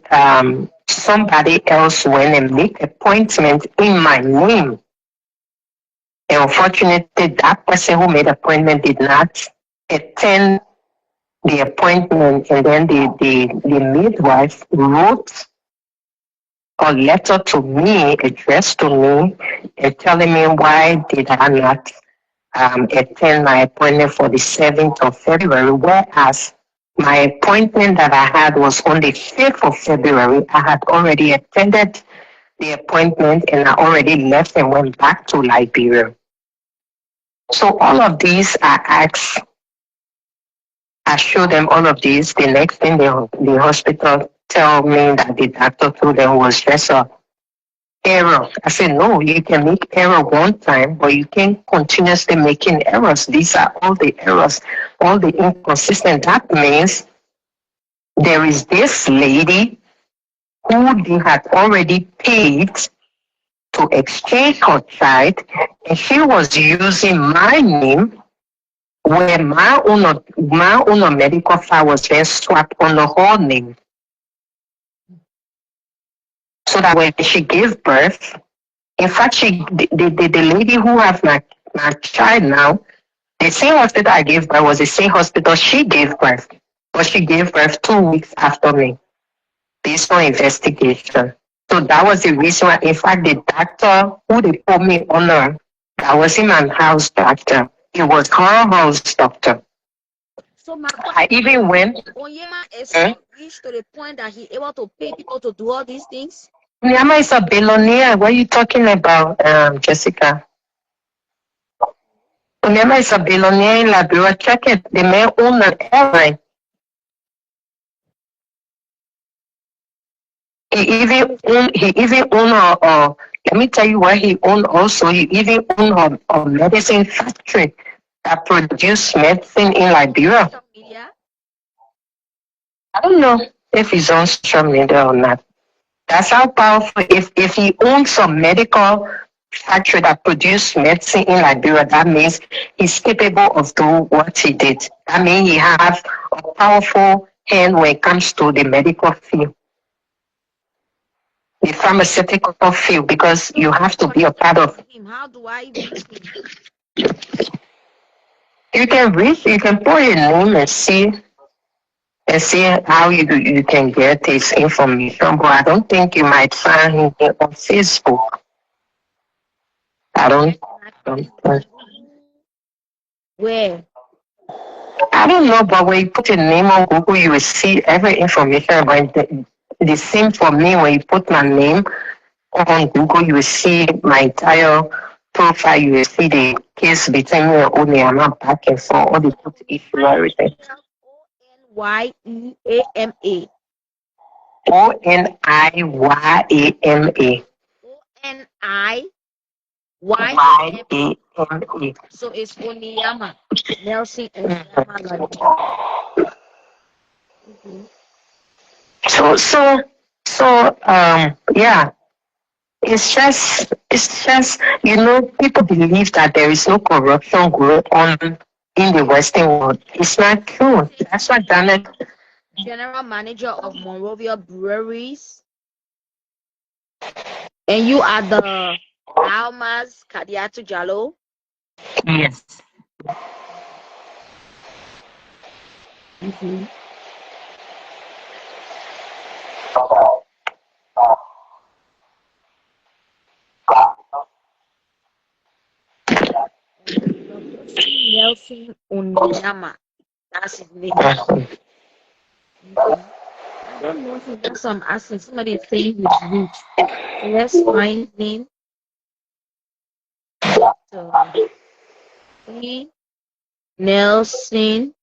somebody else went and made appointment in my name. And unfortunately, that person who made appointment did not attend the appointment, and then the midwife wrote a letter to me, addressed to me, and telling me why did I not attend my appointment for the 7th of February, whereas my appointment that I had was on the 5th of February. I had already attended the appointment and I already left and went back to Liberia. So all of these I showed them all of these. The next thing the hospital tell me that the doctor told them was just a error. I said, no, you can make error one time, but you can't continuously making errors. These are all the errors, all the inconsistent. That means there is this lady who they had already paid to exchange her child, and she was using my name where my own medical file was then swapped on the whole name. So that when she gave birth, in fact, the lady who has my child now, the same hospital I gave birth was the same hospital she gave birth. But she gave birth 2 weeks after me, based on investigation. So that was the reason why, in fact, the doctor who they put me on, that wasn't my house doctor. It was her house doctor. So I even went. Onyema established to the point that he able to pay people to do all these things. Onyema is a billionaire. What are you talking about, Jessica? Onyema is a billionaire in Liberia. Check it. The man owned an airline. He even owned let me tell you what he owned also. He even owned a medicine factory that produced medicine in Liberia. I don't know if he's on social media or not. That's how powerful. If he owns a medical factory that produced medicine in Liberia, that means he's capable of doing what he did. That means he has a powerful hand when it comes to the medical field, the pharmaceutical field, because you have to be a part of. How do I reach him? You can reach, you can put your name and see how you can get this information, but I don't think you might find him on Facebook. I don't. Where? I don't know, but when you put a name on Google, you will see every information about it. The same for me. When you put my name on Google, you will see my entire profile. You will see the case between me and Onyama back and forth, all the put issue, everything. Onyema. Onyama. Onyama. So it's Onyama. Nelson Onyama. Yeah. It's just, people believe that there is no corruption going on in the Western world. It's not true. That's what Janet. General manager of Monrovia Breweries. And you are the Almas Kadiatu Jalo. Yes. Mm-hmm. Nelson Onyama. That's his name. I don't know if he has some accent. Somebody is saying he's rich. So let's find him. So, Nelson.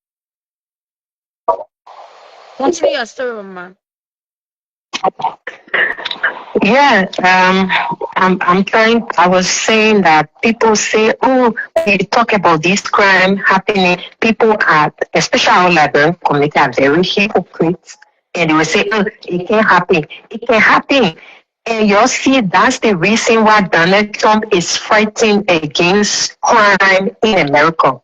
Continue your story, Mama. Yeah, I'm trying. I was saying that people say, oh, we talk about this crime happening. People are, especially our Liberian community, are very hypocrites, and they will say, oh, it can't happen. It can happen. And you see, that's the reason why Donald Trump is fighting against crime in America.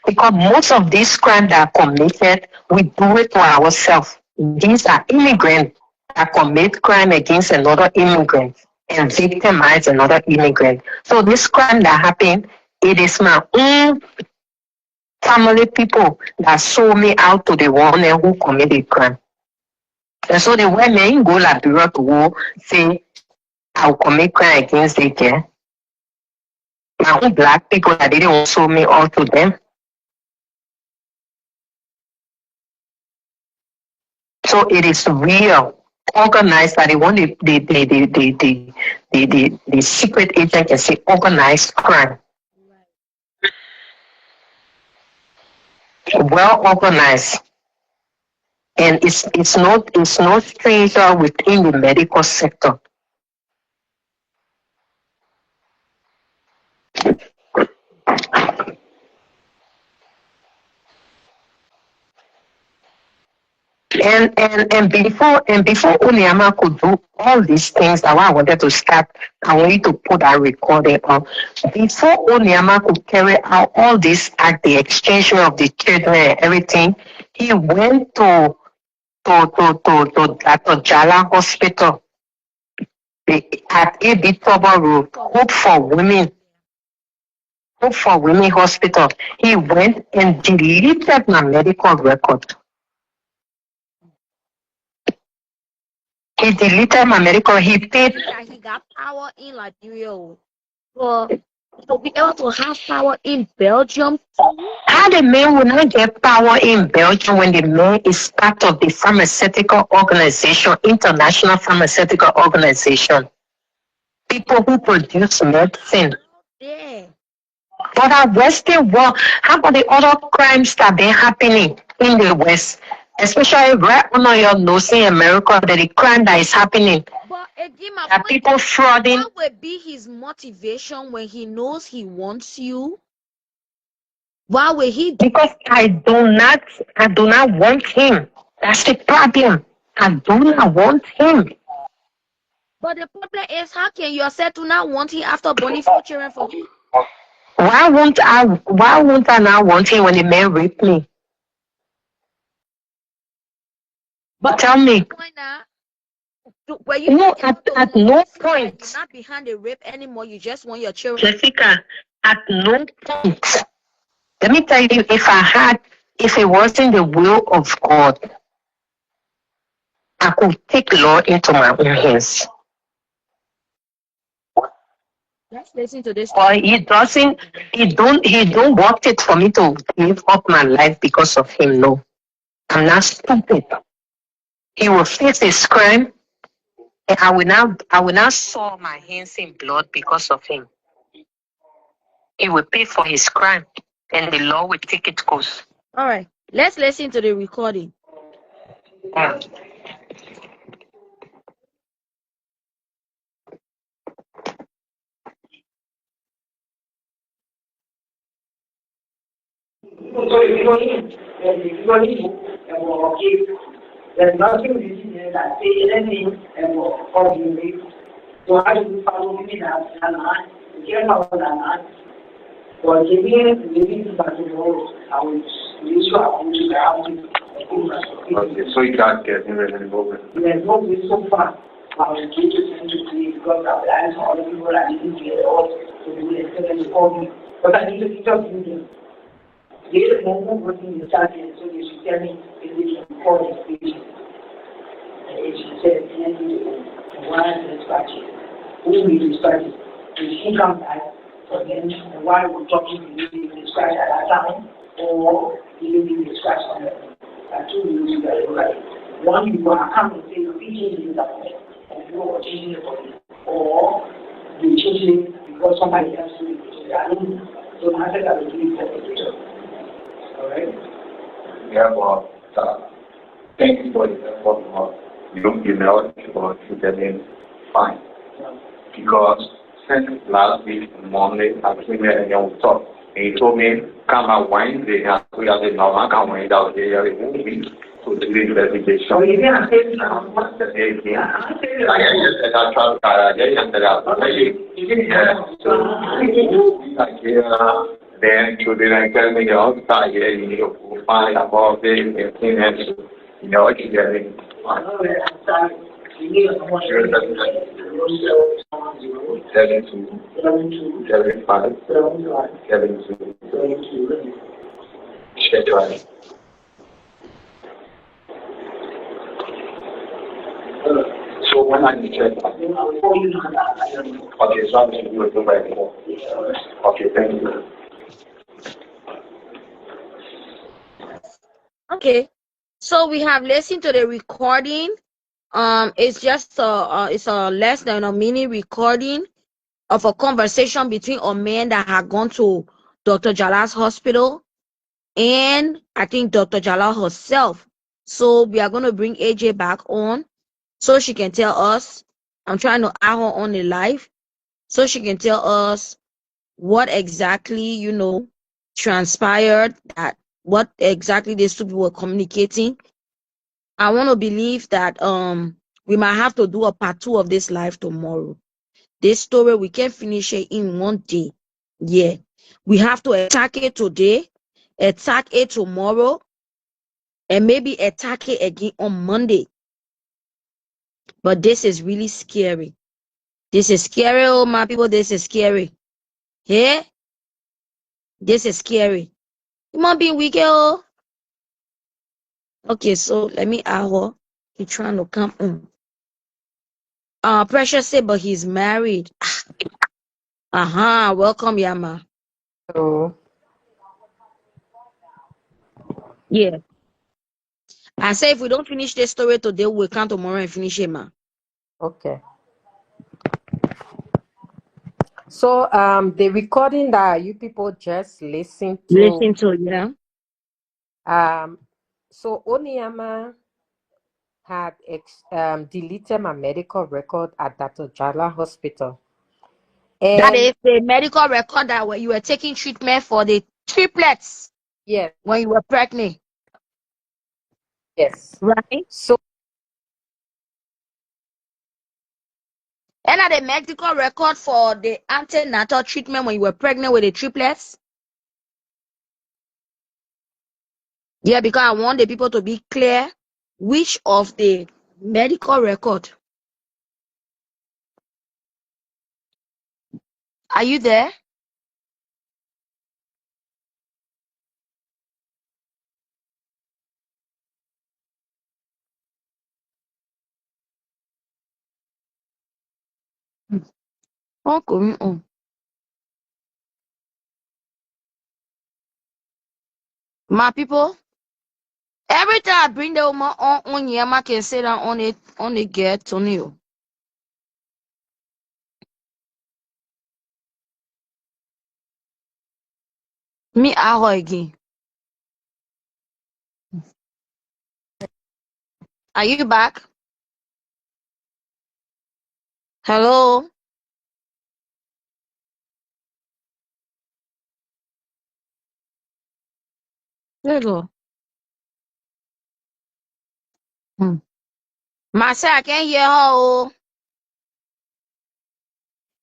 Because most of these crimes that are committed, we do it to ourselves. These are immigrants that commit crime against another immigrant and victimize another immigrant. So this crime that happened, it is my own family people that sold me out to the one who committed crime. And so the women go Liberia to war, say, I'll commit crime against the girl. My own black people that didn't want to sold me out to them. So it is real, organized, that they want the secret agent can say organized crime. Well organized. And it's no stranger within the medical sector. And before Onyama could do all these things, that I wanted to start, I want you to put that recording on. Before Onyama could carry out all this act, the exchange of the children and everything, he went to Dr. Jala Hospital at AB Toba Road, Hope for Women Hospital. He went and deleted my medical record. He deleted my medical. He paid. He got power in Liberia. But to be able to have power in Belgium too. How the man will not get power in Belgium when the man is part of the pharmaceutical organization, international pharmaceutical organization? People who produce medicine. Yeah. But our Western world, how about the other crimes that have been happening in the West? Especially right under your nose in America, that the crime that is happening. But again, my that people frauding. What would be his motivation when he knows he wants you? Why would he do? Because I do not want him. That's the problem. I do not want him. But the problem is, how can you accept to not want him after born 4 children for him? Why won't I not want him when the man raped me? But tell me. Well, you no, at no point. You're not behind the rape anymore. You just want your children. Jessica, at no point. Let me tell you, if it wasn't the will of God, I could take law into my own hands. Let's listen to this. Or he don't want it for me to give up my life because of him. No. I'm not stupid. He will face his crime, and I will not soil my hands in blood because of him. He will pay for his crime, and the law will take its course. All right. Let's listen to the recording. Mm. So there's nothing written there that say anything or you. So how do you follow me that land? You can't follow that land. For giving living to I will use you up to the house. Okay, so you can't get him involved. There's no way so far. I will get you into play because I've asked all the people I didn't get all to do it and they call me. But I need to talk to them. They don't know what you started, so they should tell me if they can call the station. And she said, why is it scratching? Who will be scratching? If she comes back, so then why we're talking to you, you will scratch at that time, or you will be scratched on it. Two rules you got to right. One, you want to come and say, you're changing the document, and you are changing the body, or you change it because somebody else will do it. I don't know. So I said I will do it for the future. All right? Yeah, well, thank you for the effort. You don't give me out for you getting fine. Because since last week, Monday, I came here and you talk. And he told me, come out Wednesday, we have the normal come when out there, it won't be to the investigation. So you can't say What's the day again? I just said I tried to and then then today I tell me the outside here, you need to find about this and you know what you're getting. Sure, that's right. 72, 75, 72. Check right. So when I check, okay, so I'm going to do it right now. Okay, thank you. Okay. So we have listened to the recording. It's just it's a less than a mini recording of a conversation between a man that had gone to Dr. Jala's hospital and I think Dr. Jala herself. So we are going to bring AJ back on so she can tell us. I'm trying to add her on the live so she can tell us what exactly, transpired, that what exactly these two people were communicating. I want to believe that we might have to do a part 2 of this live tomorrow. This story, we can't finish it in one day. Yeah. We have to attack it today, attack it tomorrow, and maybe attack it again on Monday. But this is really scary. This is scary, oh my people. This is scary. Yeah? This is scary. You might be wicked, oh. Okay, so let me add her. He's trying to come on. Precious said, but he's married. Welcome, Yama. So, Yeah. I say if we don't finish this story today, we'll come tomorrow and finish it, ma. okay. So, the recording that you people just listened to, Listen to, yeah. so Oniyama had deleted my medical record at Dr. Jala Hospital. And That is the medical record that when you were taking treatment for the triplets yes, when you were pregnant, yes. right? So And at the medical record for the antenatal treatment when you were pregnant with the triplets. Yeah, because I want the people to be clear which of the medical record. Are you there? Oh, going on. My people, every time I bring the woman on here, I can sit down on the get to you. Me, I her again. Are you back? Hello? There you go. Marcel, I can't hear her. Oh.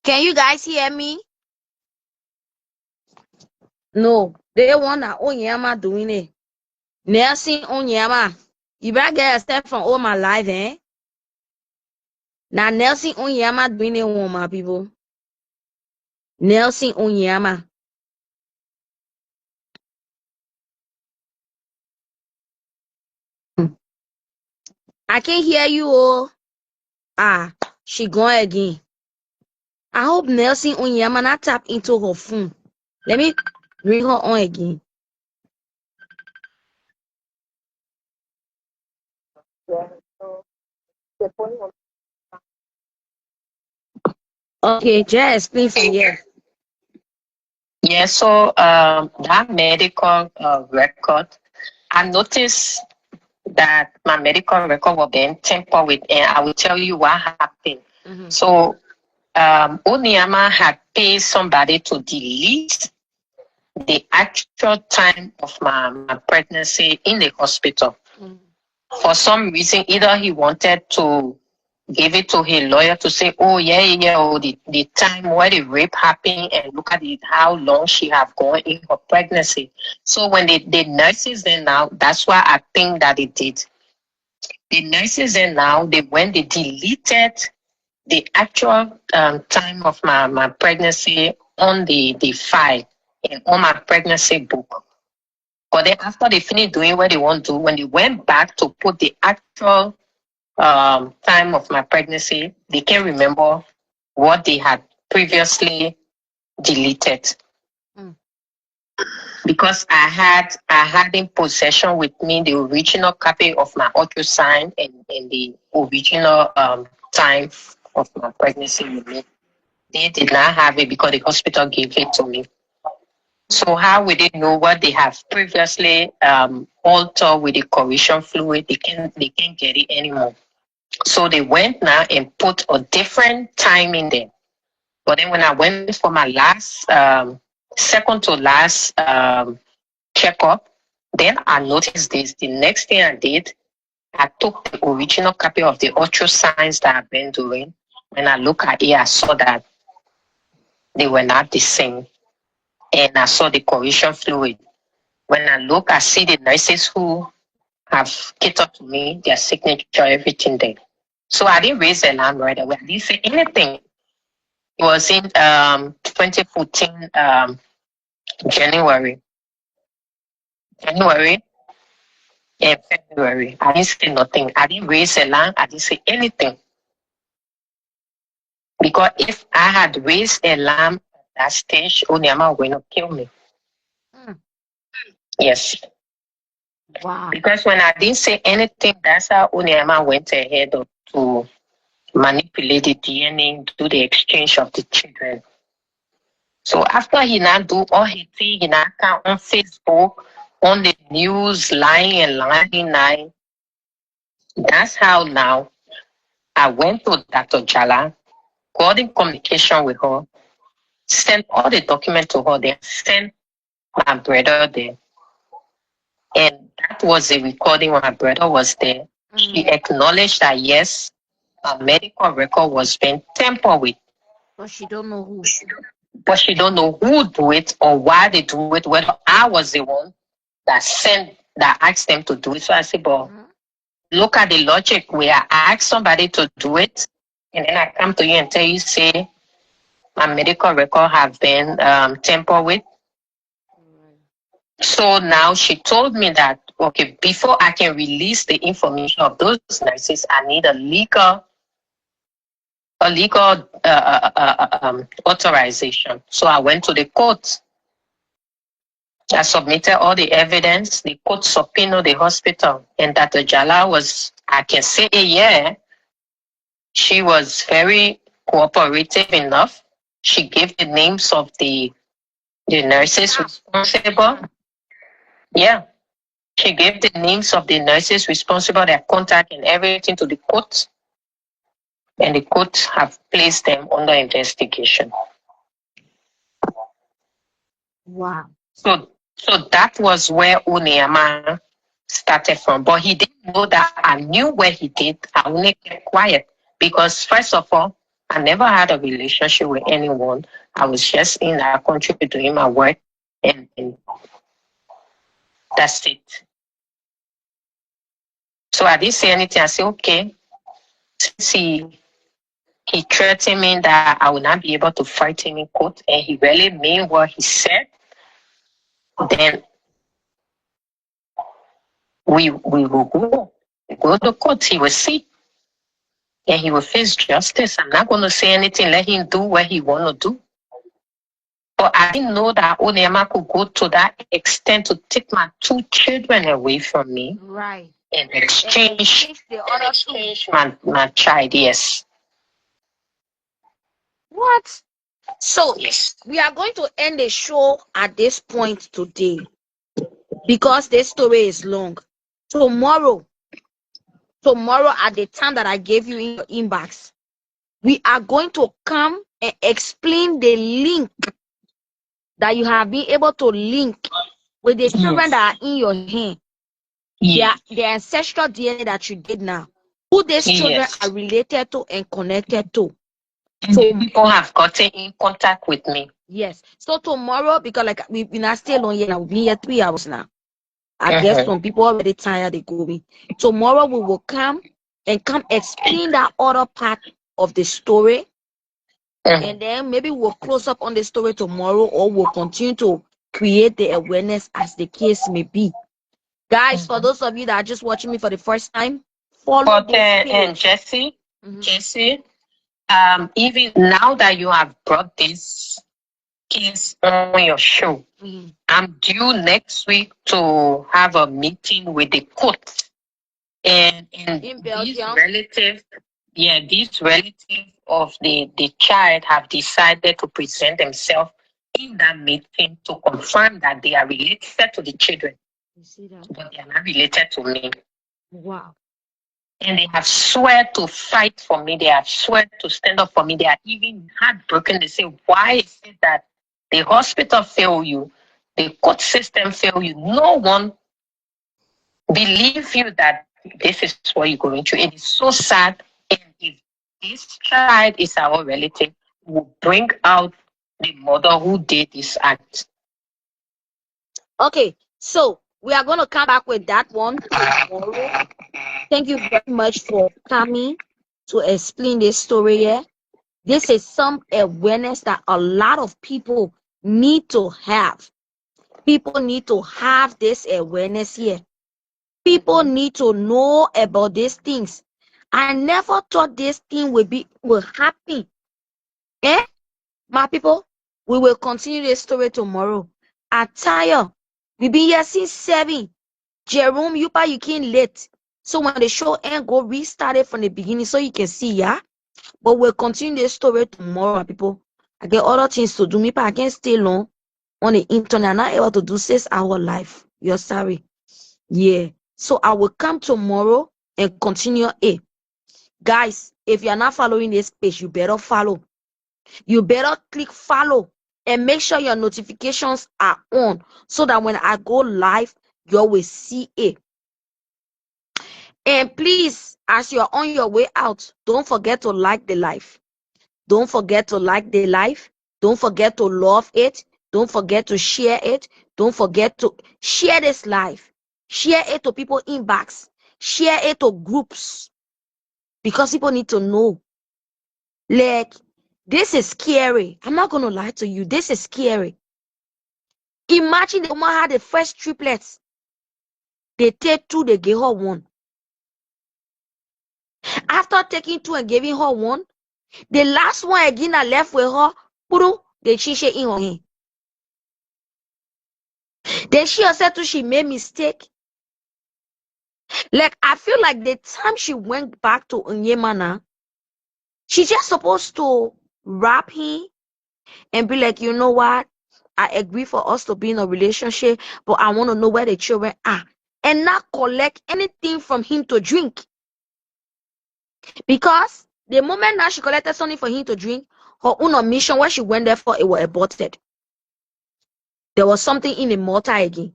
Can you guys hear me? No. They want that Onyama doing it. Nelson Onyama. You better get a step from all my life, eh? Now Nelson Onyama doing it, my people. Nelson Onyama. I can't hear you, oh. Ah, she gone again. I hope Nelson Onyama not tap into her phone. Let me bring her on again. Okay, just explain from here. Yeah, so that medical record, I noticed that my medical record was being tampered with, and I will tell you what happened. So Onyama had paid somebody to delete the actual time of my pregnancy in the hospital. For some reason, either he wanted to give it to his lawyer to say, oh, oh, the time where the rape happened, and look at it, how long she have gone in her pregnancy. So when the nurses then now, that's why I think that it did. The nurses then now, they deleted the actual time of my pregnancy on the file and on my pregnancy book. But then after they finished doing what they want to do, when they went back to put the actual time of my pregnancy, they can't remember what they had previously deleted. Because I had in possession with me the original copy of my ultrasound and the original time of my pregnancy with me. They did not have it because the hospital gave it to me. So how would they know what they have previously altered with the correction fluid? They can't get it anymore. So they went now and put a different time in there. But then when I went for my last, second to last checkup, then I noticed this. The next thing I did, I took the original copy of the ultrasounds that I've been doing. When I look at it, I saw that they were not the same. And I saw the correction fluid. When I look, I see the nurses who have catered to me, their signature, everything there. So I didn't raise the alarm right away. I didn't say anything. It was in 2014 January and February. I didn't say nothing. I didn't raise the alarm. I didn't say anything. Because if I had raised the alarm at that stage, Onyama would not kill me. Yes. Wow. Because when I didn't say anything, that's how Onyama went ahead to manipulate the DNA, do the exchange of the children. So after he now do all he did, he now come on Facebook, on the news, lying. That's how now I went to Dr. Jala, got in communication with her, sent all the documents to her, then sent my brother there. And that was the recording when my brother was there. He acknowledged that yes, a medical record was being tampered with. But she don't know who. But she don't know who do it or why they do it, whether I was the one that asked them to do it. So I said, but look at the logic where I ask somebody to do it, and then I come to you and tell you, say, my medical record have been tampered with. So now she told me that, okay, before I can release the information of those nurses, I need a legal authorization. So I went to the court. I submitted all the evidence. The court subpoenaed the hospital, and Dr. Jala was, I can say, yeah, she was very cooperative enough. She gave the names of the nurses responsible. Yeah, she gave the names of the nurses responsible, their contact and everything to the court, and the court have placed them under investigation. Wow. So that was where Onyema started from. But he didn't know that I knew what he did. I only kept quiet because, first of all, I never had a relationship with anyone. I was just in our country doing my work, and that's it. So I didn't say anything. I said, okay, since he threatened me that I would not be able to fight him in court, and he really meant what he said, then we will go to court. He will see, and he will face justice. I'm not going to say anything. Let him do what he want to do. But I didn't know that Onyema could go to that extent to take my 2 children away from me. Right. And exchange my child, yes. What? So Yes. we are going to end the show at this point today because this story is long. Tomorrow at the time that I gave you in your inbox, we are going to come and explain the link that you have been able to link with the children that are in your hand. Yes. The ancestral DNA that you did now, who these children are related to and connected to. So people have gotten in contact with me. Yes. So tomorrow, because like we've been still on here now, we've been here 3 hours now. I guess some people already tired, they go me. Tomorrow we will come explain that other part of the story. And then maybe we'll close up on the story tomorrow, or we'll continue to create the awareness as the case may be. Guys, for those of you that are just watching me for the first time, follow this page. And Jesse, even now that you have brought this case on your show, I'm due next week to have a meeting with the court. And these relatives of the child have decided to present themselves in that meeting to confirm that they are related to the children. You see that? But they are not related to me. Wow. And they have sworn to fight for me. They have sworn to stand up for me. They are even heartbroken. They say, why is it that the hospital failed you, the court system failed you? No one believes you that this is what you're going through. It is so sad. And if this child is our relative, we'll bring out the mother who did this act. Okay, so we are going to come back with that one tomorrow. Thank you very much for coming to explain this story here. This is some awareness that a lot of people need to have. People need to have this awareness here. People need to know about these things. I never thought this thing will happen. My people, we will continue this story tomorrow. Attire. We've been here since 7. Jerome, you came late. So when the show end, go restart it from the beginning so you can see, yeah? But we'll continue this story tomorrow, my people. I get other things to do. Me, I can't stay long on the internet. I'm not able to do 6-hour live. You're sorry. Yeah. So I will come tomorrow and continue it. Guys, if you're not following this page, you better follow. You better click follow and make sure your notifications are on so that when I go live, you will see it. And please, as you're on your way out, don't forget to like the live. Don't forget to like the live. Don't forget to love it. Don't forget to share it. Don't forget to share this live. Share it to people inbox. Share it to groups. Because people need to know. Like, this is scary. I'm not going to lie to you. This is scary. Imagine the woman had the first triplets. They take 2, they gave her 1. After taking 2 and giving her 1, the last one again that left with her, they change it in her hand. Then she herself too, she made mistake. Like, I feel like the time she went back to Onyema, she just supposed to rap him and be like, you know what? I agree for us to be in a relationship, but I want to know where the children are. And not collect anything from him to drink. Because the moment now she collected something for him to drink, her own mission, what she went there for, it was aborted. There was something in the mortar again.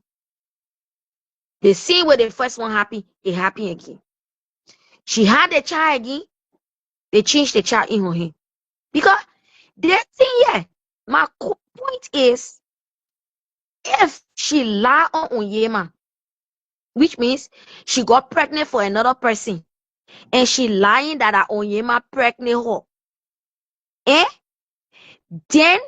The same way the first one happened, it happened again. She had a child again, they changed the child in her hand. Because the thing here, my point is, if she lie on Onyema, which means she got pregnant for another person, and she lying that Onyema pregnant her, then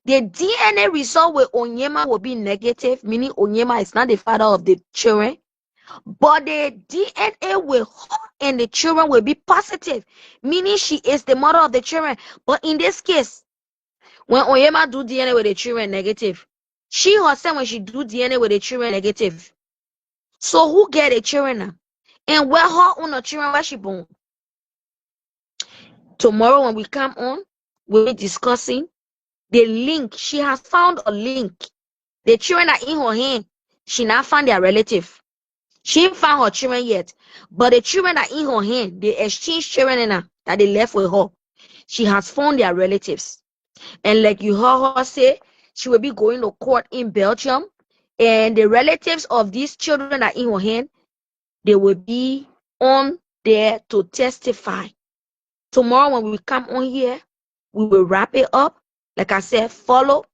the DNA result with Onyema will be negative, meaning Onyema is not the father of the children, but the DNA with her and the children will be positive, meaning she is the mother of the children. But in this case, when Onyema do DNA with the children negative, she herself, when she do DNA with the children negative, so who get the children now? And where her own children, where she born? Tomorrow when we come on, we'll be discussing the link. She has found a link. The children are in her hand. She not found their relative. She ain't found her children yet. But the children are in her hand. They exchange children in her that they left with her. She has found their relatives. And like you heard her say, she will be going to court in Belgium. And the relatives of these children that are in her hand, they will be on there to testify. Tomorrow when we come on here, we will wrap it up. Like I said, follow.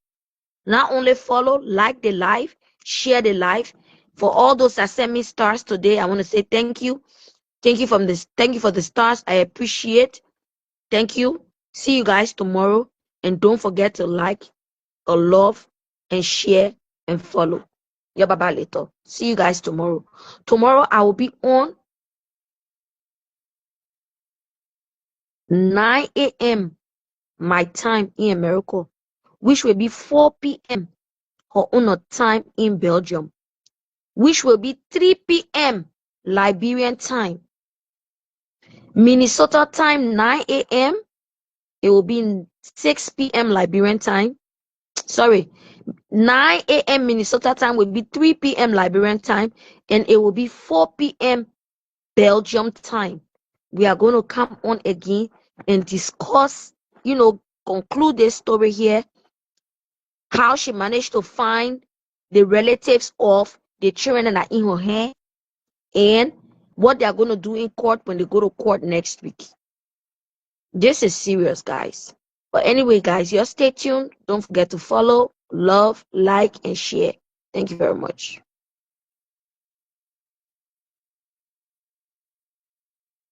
Not only follow, like the live, share the live. For all those that sent me stars today, I want to say thank you. Thank you for the stars. I appreciate. Thank you. See you guys tomorrow. And don't forget to like, or love, and share, and follow. Yeah, bye later. See you guys tomorrow. Tomorrow I will be on 9 a.m. my time in America, which will be 4 p.m. her own time in Belgium, which will be 3 p.m. Liberian time. Minnesota time 9 a.m. It will be 6 p.m. Liberian time. Sorry, 9 a.m. Minnesota time will be 3 p.m. Liberian time, and it will be 4 p.m. Belgium time. We are going to come on again and discuss, conclude this story here, how she managed to find the relatives of the children that are in her hand, and what they are going to do in court when they go to court next week. This is serious, guys. But anyway, guys, just stay tuned. Don't forget to follow, love, like, and share. Thank you very much.